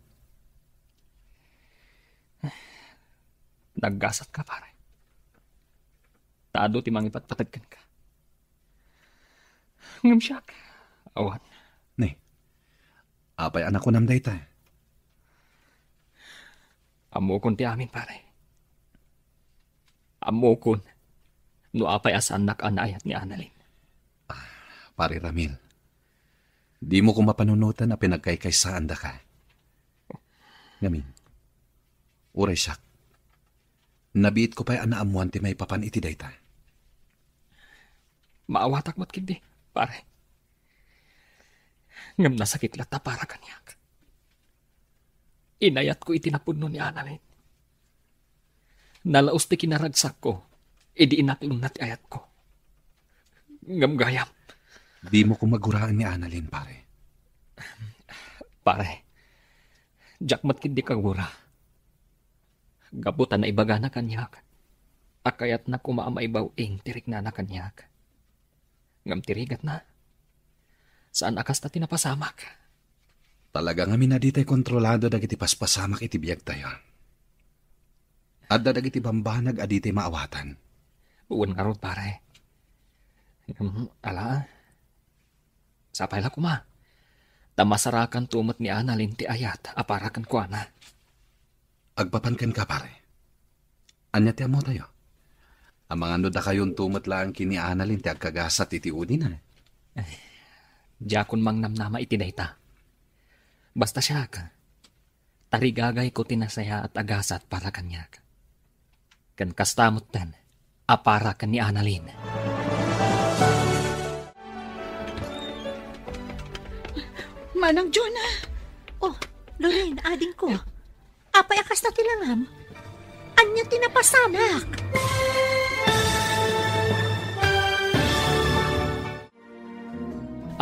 Naggasat ka, pare. Taado ti mangipatpatagkan ka. Ngam siyak. Awan. Ne, apay anak ko nam dayta. Amokon ti amin, pare. Amokon. No apay as anak anayat ni Annalyn. Pare Ramil, di mo ko mapanunutan na pinagkaykaysaan da ka. Ngamin, uray siyak. Nabiit ko pa'y anaamuan ti may papan iti dayta. Maawatak mo't kindi, pare. Ngam nasakit lata para kanyak. Inayat ko itinapuno ni Annalyn. Nalaos ti kinaragsak ko, idi inaklong na ti ayat ko. Ngamgayam. Di mo ko maguraan ni Annalyn, pare. Pare, jakmat kindi kagura. Gabutan na ibaga na kanyak. Akayat na kumaamaibaw tirik na kanyak. Ngam tirigat na. Saan akas na tinapasamak? Talaga nga minaditay kontrolado dagiti paspasamak iti biyag tayo. Adda dagiti bambanag aditay maawatan. Uwan nga ron, pare. Ala, sapay la kuma. Tamasarakan tumot ni Annalyn ti ayat, aparakan ko na. Agpapankan ka, pare. Anya ti amo tayo. Ang mga nuda kayon tumot lang kini Annalyn ti agkagasat iti udi na. Diyakon mang namnama iti dayta. Basta siya ka. Tarigagay ko tinasaya at agasat para kanyak. Kan kastamot tan, apara kan ni Annalyn. Manang Jonah! Oh, Lorraine, ading ko. Apay akas na tilangam. Anya tinapasamak.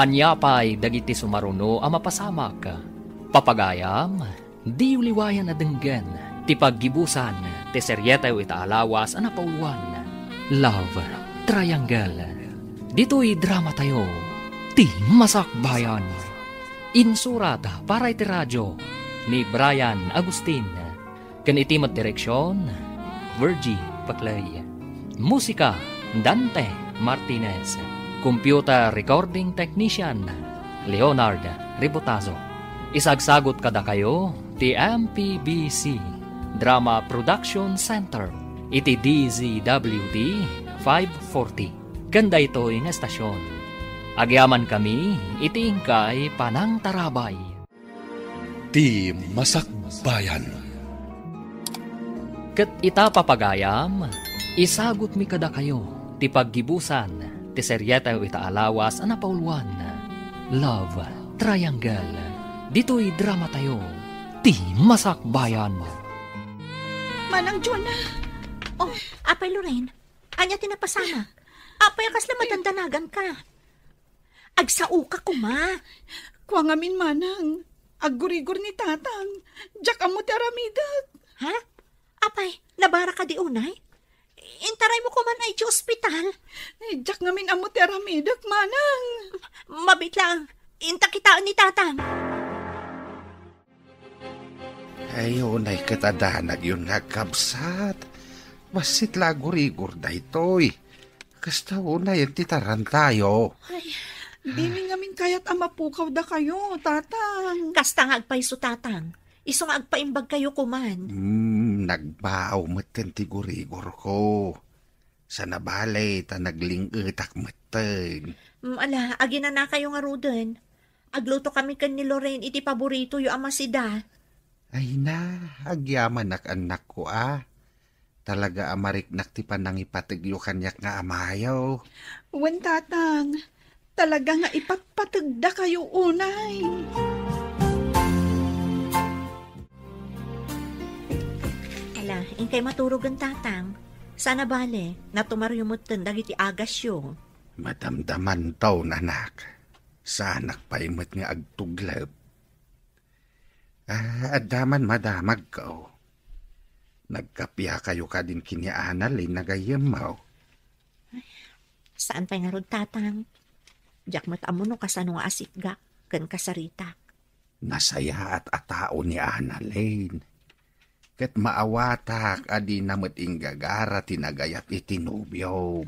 Anya pa'y dagiti sumaruno ang mapasamak. Papagayam, di uliwayan na denggan. Ti paggibusan, ti seryetayo itaalawas ang napauluan. Love Triangle. Dito'y drama tayo. Ti Masakbayan. Insurat para iti radyo ni Brian Agustin. Kan itimat direksyon, Virgie Paclay. Musika, Dante Martinez. Computer Recording Technician, Leonard Ribotazo. Isagsagot kada kayo, ti MPBC Drama Production Center, iti DZWD 540. Ganda ito'y nga estasyon. Agyaman kami, iti ingkay Panang Tarabay. Ti Masakbayan. Ket ita papagayam, isagot mi kada kayo, ti paggibusan, ti seryetayo itaalawas ang napauluan. Love Triangle. Dito'y drama tayo, ti Masakbayan. Manang Jonah! Oh, apay Lorraine, anya tinapasamak. Apay akas na madandanagan ka. Agsao ka kuma. Kuwa ngamin manang. Aggurigor ni tatang. Diyak amo ti aramidag. Ha? Apay, nabara ka di unay? Intaray mo kuman ay di ospital. Diyak ngamin amo ti aramidag, manang. Mabit lang. Inta kitaan ni tatang. Ayun ay katadanag yun nga kabsat. Basit lagurigor da ito'y. Kasta unay ang titaran tayo. Ay, Dili ngamin kayat amapukaw da kayo, tatang. kasta nga agpaiso tatang. Iso nga agpaimbag kayo kuman. Nagbaaw maten ti gurigor ko. Sa nabalay ta naglingitak maten. Ala, agina na kayo nga ruden. Agluto kami kan ni Lorraine iti paborito yu amasida. Ay na, agyaman anak ko Talaga amariknak ti panangipatigyo kanyak nga amayaw. Wen tatang, talaga nga ipatpatagda kayo unay. Ala, inkay maturog ang tatang. Sana bale, natumaryumutan dagiti agasyo. Madamdaman taw nanak. Sanak paimot nga agtuglab. Adaman madamag ko. Nagkapya kayo ka din kini Annalyn nagayamaw. Saan pa'y narod tatang? Diyak matamo no kasano nga asikga, kan kasarita. Nasaya at atao ni Annalyn. Ket maawatak adi namat inggagara tinagayat itinubyom.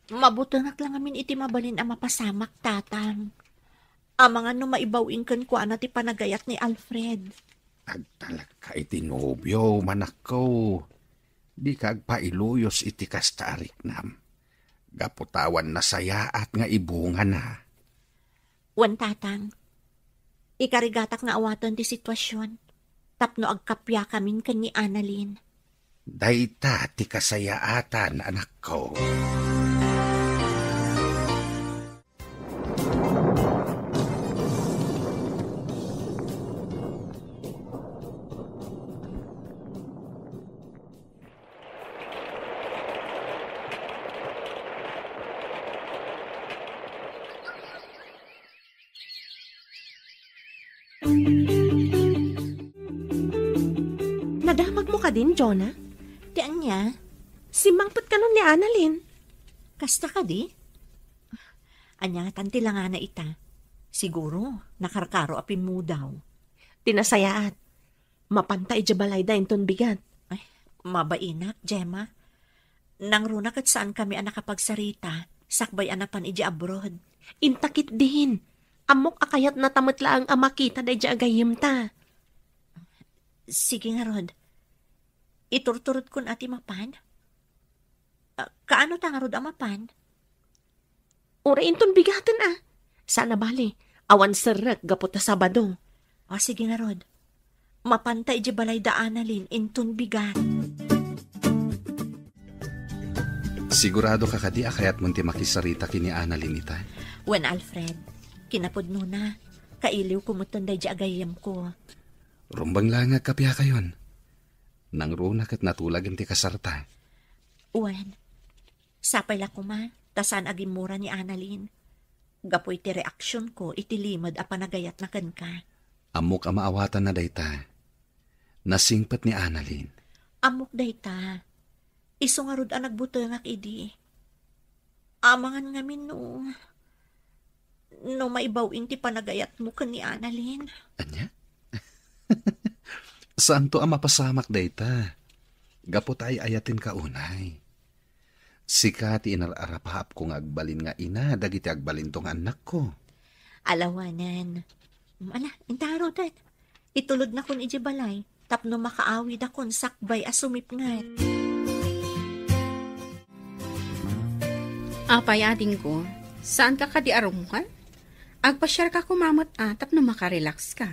Mabutangak lang amin iti mabalin ang mapasamak tatang. Amangan no maibawin kan ko ana ti panagayat ni Alfred. Agtalag ka itinubyo, manak ko. Di ka agpailuyos iti kastarik nam. Gaputawan na saya at nga ibunga na. Wan tatang, ikarigatak nga awatan ti sitwasyon. Tapno agkapya kamin kan ni Annalyn. Dayta ti kasayaatan, anak ko. Nadamag mo ka din, Jonah? Tiyan niya, Simangpot ka nun ni Annalyn. kasta ka di? Anya, tantila nga na ita. Siguro, nakarkaro apin mo daw. Tinasayaat. Mapantay jabalay da inton bigat. Mabainak, Gemma. Nang runak at saan kami ang nakapagsarita, sakbay anapan iji abroad. Intakit din. Amok akayat na tamatla ang amakita da ija agayim ta. Sige nga, Rod. Iturturot kun ati mapan. Kaano ta nga, Rod, amapan? Ura inton bigatan Sana bali, awan serak gapot ta Sabado. Sige nga, Rod. Mapantay iji balay da Annalyn, inton bigat. Sigurado ka kadi akayat munti makisarita kini Annalyn ita. Wen Alfred, kinapudno na. Kailiw kumuton da iji agayim ko. Rumbang lang nga kapya kayon. Nang runak at natulag ti kasarta. Wen, sapay la ko ma, tasan agimura ni Annalyn. Gapoy ti reaksyon ko, itilimad a panagayat na kan ka. Amok ang maawatan na dayta. Nasingpat ni Annalyn. Amok dayta. Iso nga rod ang nagbutangak idi. Amangan ngamin no maibawin ti panagayat mo kan ni Annalyn. Anya? Saan to ang mapasamak dayta? Gapot ay ayatin ka unay. Sika ti inararapahap kong agbalin nga ina, dagiti agbalin tong anak ko. Alawanan. Intaro dat. Itulod na kun iji balay, tapno makaawid akon sakbay asumip nga. Apay ading ko, saan ka kadi arumukan? Agpasyar ka kumamot tapno makarelax ka.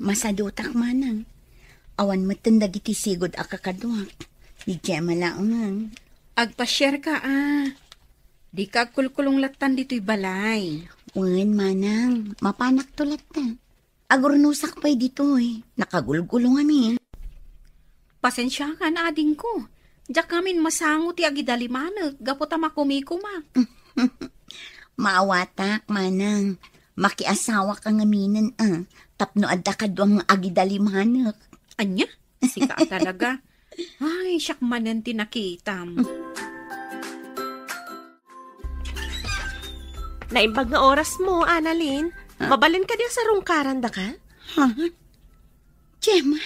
Masadutak manang. Awan matanda giti sigod akakaduak. Di Gemma laungan. Agpasyar ka Di ka kulkulong latan dito'y balay. Uwan manang, mapanak tulat na. Agurnusak pa'y dito Nakagulgulong amin. Pasensya ka na ading ko. Diyak kamin masango ti agidalimanag, gapota makumikuma. Maawatak, manang. Makiasawa ka ngaminan Tapno adda ka doang agidalimanag. Anya? Sika talaga. Ay, siyak manan tinakitam. Naimbag nga oras mo, Annalyn. Mabalin ka diya sa rungkaran da ka? Ha? Gemma,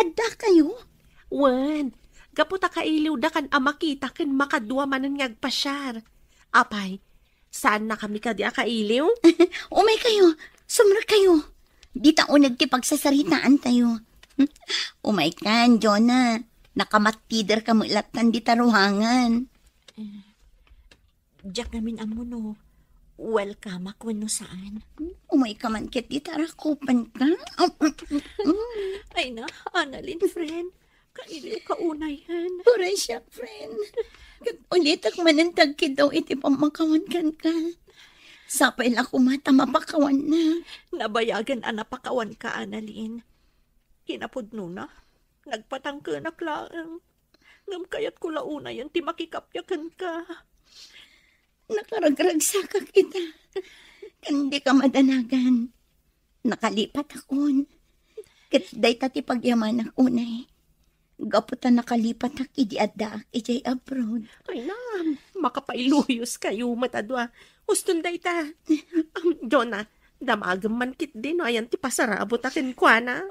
adda kayo? Wen, gaputa kailiw da kan amakita kan makadwa manan ngagpasyar. Apay, saan na kami ka diya kailiw? Umay kayo, sumra kayo. Di taon nagtipagsasaritaan tayo. Umay kan, Jonah. Nakamatider ka mo ilatan di taruhangan. Diyak namin amo no. Welcome ako no saan. Umay ka man kit di tarakupan ka. Ay na, Annalyn, friend. Kailiw ka unayan. Huray siya, friend. Ulit ak manantag daw iti pamakawan kan ka. Sapay lang kumata mapakawan na. Nabayagan napakawan ka, Annalyn. Kinapudno na. Nagpatangkanak lang. Ngam kayat ko launa yan, ti makikapyakan ka. Nakaragragsa ka kita. Kandi ka madanagan. Nakalipat akon. Kitday tati pagyaman ako na Gaputan nakalipat ak idi adda ak ijay abroad. Ay na, makapailuyos kayo matadwa. Huston day ta. Jonah, damagam man kit din. Ayan ti pasarabot akin kwa na.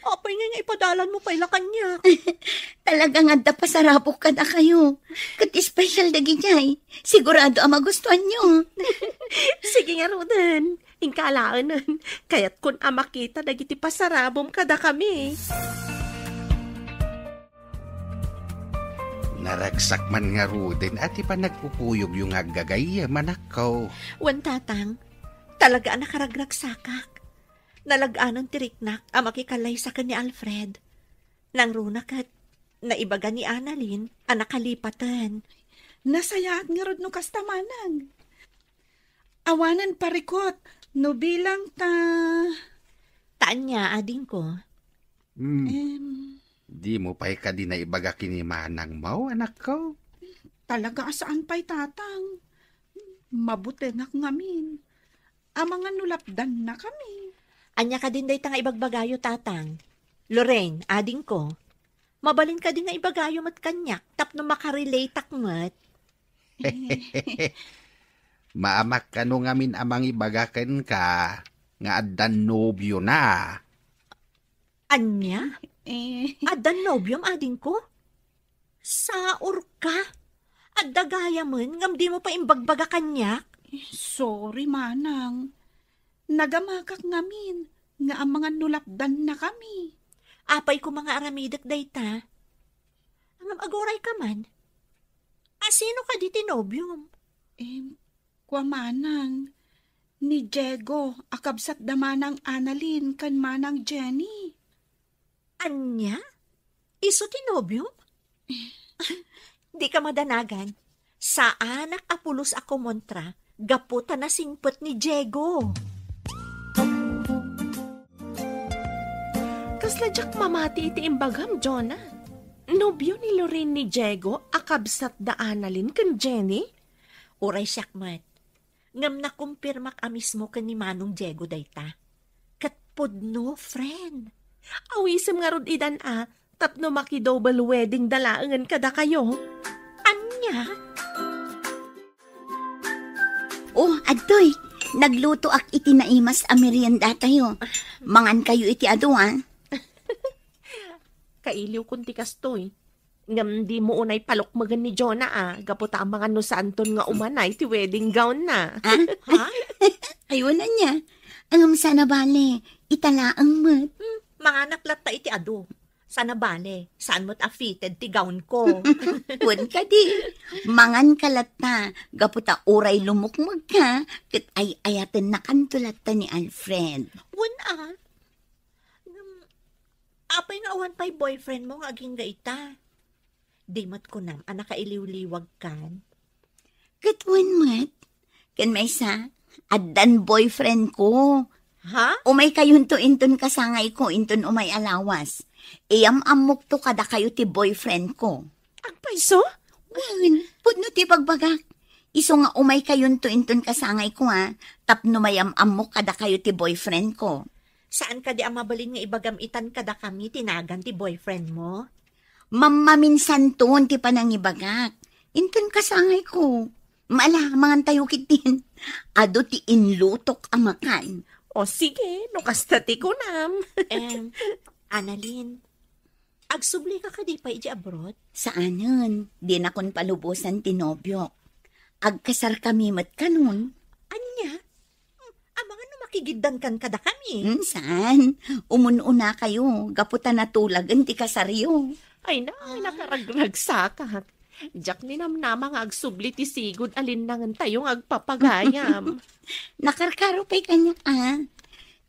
Apay nga ipadalan mo pala kanya. Talaga nga da pasarabok ka na kayo. Kat special dagi jay. Sigurado ang magustuhan nyo. Sige nga Roden. Ingkalaanan. Kaya't kun amakita dagiti pasarabom kada kami. Naragsak man nga Ruden at ipa nagpupuyog yung agagay manakaw. Wan tatang, talaga nakaragragsakak. Nalagaanan tiriknak ang makikalay sa ni Alfred. Nang runak at naibaga ni Annalyn ang nakalipatan. Nasayaan nga rod no kastamanang. Awanan parikot, no bilang Taan niya, ading ko. Di mo pa'y ka di na ibaga kinimanang mau, anak ko. Talaga asaan pa'y tatang. Mabuti nga ngamin. Amang nulapdan na kami. Anya ka din dayta nga ibagbagayo, tatang. Lorraine, ading ko. Mabalin ka din nga ibagayo mat kanyak, tapno makarelate akmat. Maamak ka no ngamin amang ibagakan ka, nga addan nobyo na. Anya? Adan nobyom, ading ko? Saor ka? Adda gaya man, ngam di mo pa imbagbaga kanyak? Sorry, manang. Nagamakak ngamin, nga ang mga nulapdan na kami. Apay ko mga aramidak dayta. Angam agoray ka man. Sino ka di tinobyom? Kwa manang, ni Diego, akabsat da manang Annalyn, kan manang Jenny. Anya? Iso tinobyom? Di ka madanagan. Sa anak apulos ako montra, gaputa na singpot ni Diego. Kasladyak mamati iti imbagam, Jonah. Nobyo ni Lorraine ni Diego, akabsat da Annalyn kan Jenny? Uray siyakmat. Ngam na kumpirmak mismo kan ni Manong Diego dayta. Katpod no, friend. Awisem nga rod idan tapno maki-double wedding dalaangan kada kayo. Anya? Oh, adoy, nagluto ak iti naimas a merienda tayo. Mangan kayo iti ado, Kailiw kunti kastoy. Ngam di mo unay palokmagan ni Jonah gaputa ang mga nusanton nga umanay ti wedding gown na. Ha? Ayun na niya. Angam sana bale, italaang mat. Mga naklat ta iti ado. Sana bale, saan mo't affitted ti gown ko? Wan ka di. Mangan kalata, gaputa uray lumukmag ka, kat ay ayaten na kantulat ta ni Alfred. Wan apay nga awan pa'y boyfriend mo nga aging gaita. Di mat ko nam, anak kailiw-liwag kan. Katwan mat, kan may sa, addan boyfriend ko. Ha? Umay kayun to inton kasangay ko, inton umay alawas. Iyam amok to kada kayo ti boyfriend ko. Ang paiso? Wan, pudno ti pagbagak. Iso nga umay kayun to inton kasangay ko tapno mayam amok kada kayo ti boyfriend ko. Saan ka di ang mabalin nga ibagamitan kada kami tinagan ti boyfriend mo? Mamaminsan ton ti panangibagak. Inton kasangay ko. Maala, mangan tayo kitin. Ado ti inlutok amakan. O sige, no kastati ko nam. Annalyn, agsubli ka di pa iti abroad? Saanan? Di na kon palubusan ti nobyo. Agkasar kami mat kanon. Anya? Mga no makigiddan kan kada kami. Saan? Umununa kayo. Gaputan na tulagan ti kasaryo. Ay na, nakaragragsakat. Diyak ni namnama nga agsubli ti sigod alindangan tayong agpapagayam. Nakarkaro pa'y kanya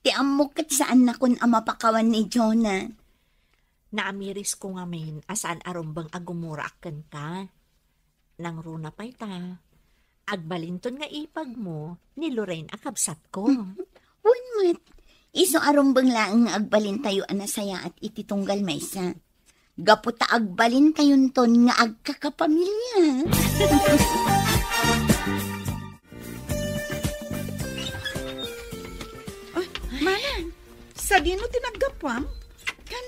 Ti amok kat saan na kun amapakawan ni Jonah. Naamiris ko nga men, asaan arumbang agumura akan ka. Nang runa pa'y ta. Agbalinton nga ipag mo, ni Lorraine akabsat ko. Unmat, iso arumbang laang nga agbalin tayo anasaya at ititunggal maysa. Gaputa agbalin kayon ton nga agkakapamilya. Manang, sa dino tinaggapwam? Kan,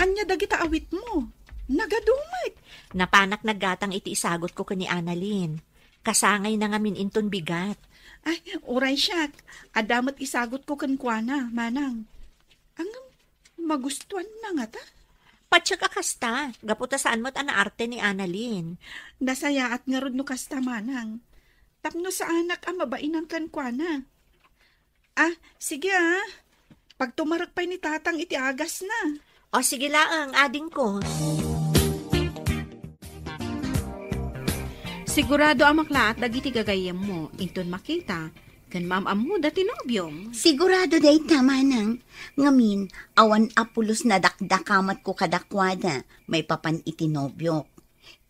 anya dagita awit mo. Nagadumag. Napanak naggatang iti isagot ko kani Annalyn. Kasangay na ngamin inton bigat. Ay, uray siyak. Adamat isagot ko kankwana, manang. Ang magustuhan na nga ta. Patsyak akasta, gaputa saan mo't anaarte ni Annalyn. Nasaya at nga rod no kasta, manang. Tapno sa anak mabainan kankwana. Sige Pag tumarak pa'y ni tatang iti agas na. O sige laang, ading ko. Sigurado ang maklaat dagiti gagayem mo, inton makita, kan mamamu dati nobyong. Sigurado day tama nang. Ngamin, awan apulos na dakdakamat ko kadakwada, may papan itinobyok.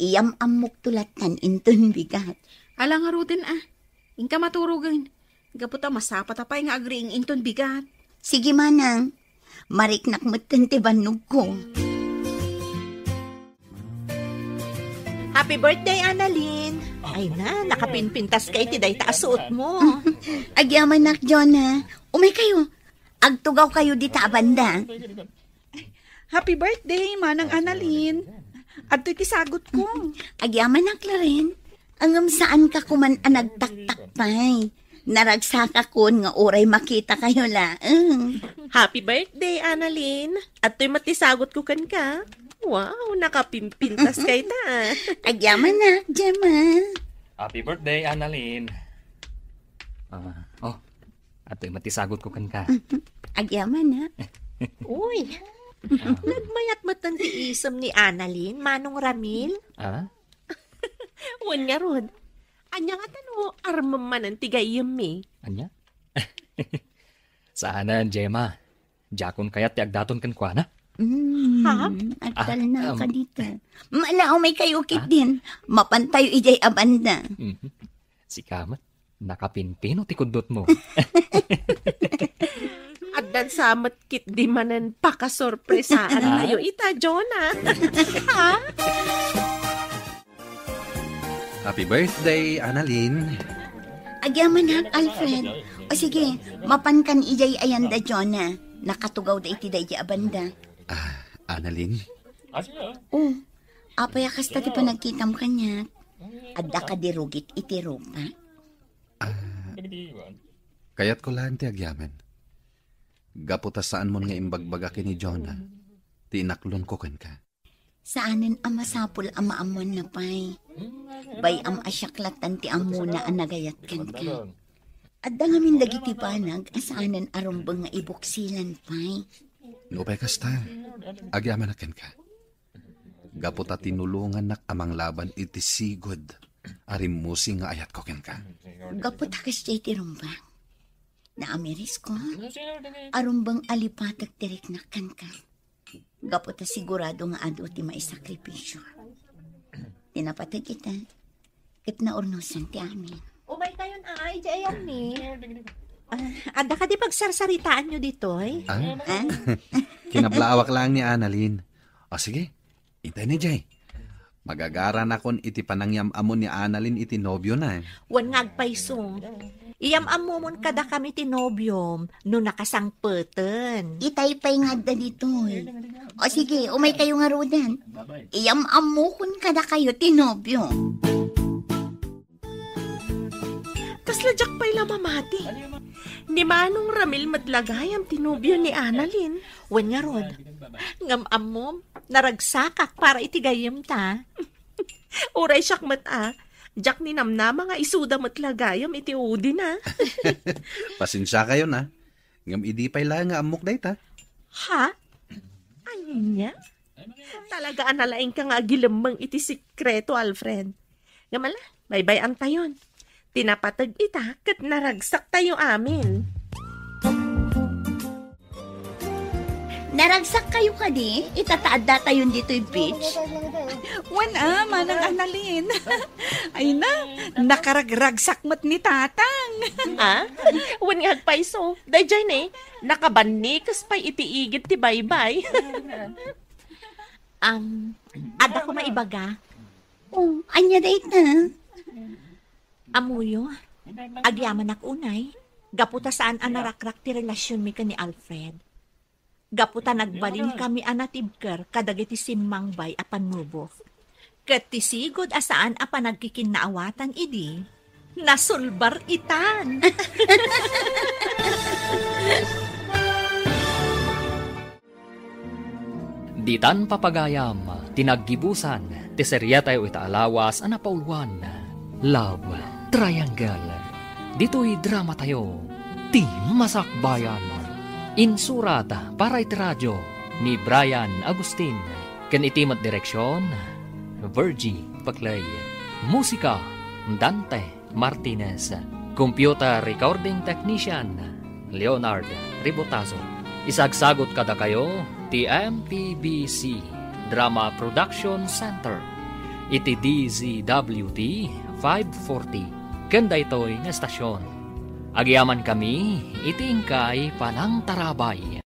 Iyam amok tulatan inton bigat. Alang arutin ingka maturugan. Gaputa masapat apay nga agriing inton bigat. Sige manang, mariknak mo tintibanog ko. Happy birthday, Annalyn! Ay na, nakapinpintas ka iti day taasuot mo. Agyaman nak, Jonah. Umay kayo. Agtugaw kayo di ta banda. Happy birthday, Manang Annalyn. At iti sagot ko. Agyaman nak rin. Angam saan ka kuman nagtaktak pay. Naragsaka kon nga oray makita kayo la. Happy birthday, Annalyn. At to'y matisagot ko kan ka. Wow, nakapimpintas kay ta. Agyaman nak, Jamal. Happy birthday, Annalyn. At matisagot ko kan ka. Agyaman na. Uy, nagmayat matan ti isam ni Annalyn, Manong Ramil. Wan nga rod. Anya nga tano, armam man ang tigayam eh. Anya? Saanan, Gemma. Jakon kayat ti agdaton kan kwa na? Ha? Agdal na ka dito. Malao may kayukit din. Mapantayo ijay abanda. Si Kamat, nakapinpino ti kudot mo. At dan samat kit di manan pakasorpresaan tayo ita, Jonah. Happy birthday, Annalyn. Agyaman nak, Alfred. O sige, mapankan ijay ayanda, Jonah. Nakatugaw da iti da ijay abanda. Annalyn, Apaya kasta ti panagkitam kanya. Adda ka dirugit iti rupa. kayat ko lang ti agyaman. Gaputa saan mo nga imbagbagakin ni Jonah. Ti inaklon ko kan ka. Saanin amasapul amaamon na pay. Bay asyaklatan ti amuna nagayat kan ka. Adda ngamin dagiti panag asaanan arumbang nga ibuksilan pay. Nupay kasta, agyaman na kan ka. Gaputa tinulungan nak amang laban iti sigod. Arimusi nga ayat ko kan ka. Gapot hakas jay ti rumbang. Naamiris ko, arumbang alipatag tirik na kan ka. Gapot na sigurado nga ado ti maisakripisyo. Tinapatag kita, kit na urnusan ti amin. Umay kayon ay, jayan ni. Ada ka di pagsarsaritaan nyo dito, eh? Kinablaawak lang ni Annalyn. O sige, intay ni Jay. Magagara na kon iti panangyam amon ni Annalyn iti nobyo na. Wan ngagpaysong. Iyam amomon kada kami tinobyom no nakasangpeten. Itay-pay nga da dito. O sige, umay kayo nga rodan. Iyam amukon kada kayo tinobyo. Kasladyak pa'y lamamati. Ni Manong Ramil madlagay ang tinubyo ni Annalyn. Wan nga rod. Ngam amom, naragsakak para itigayam ta. Uray siyak mata. Jak ni namnama nga isuda matlagayam iti udi na. Pasensya kayo na. Ngam idi pa'y lang nga amok day ta. Ha? Anya? Talaga analaing ka nga gilamang iti sikreto, Alfred. Ngamala, bye-bye ang tayon. Tinapatag ita kat naragsak tayo amin. Naragsak kayo ka di? Itataada tayo dito'y beach? Manang Annalyn. Ay na, nakaragragsak mat ni tatang. Wan nga agpaiso. Dayjay ne, nakabanikas pa'y itiigit ti bye-bye. Ada ko maibaga. Anya date na. Amuyo, agyaman ak unay. Gaputa saan anarakrak ti relasyon mi ka ni Alfred. Gaputa nagbalin kami anatibker kadagiti simmangbay apan nubo. Ket ti sigod asaan apan nagkikinaawatan idi. Nasulbar itan. Ditan papagayam, tinaggibusan, ti seryatay o itaalawas, anapaulwan, Love Triangle. Dito'y drama tayo, ti Masakbayan. Insurata para iti radyo ni Brian Agustin. Ken itimat direksyon, Virgie Paclay. Musika, Dante Martinez. Computer recording technician, Leonard Ribotazo. Isagsagot kada kayo, ti MPBC Drama Production Center. Iti DZWT 540. Kanda ito'y na estasyon. Agyaman kami, iti ingkay panang tarabay.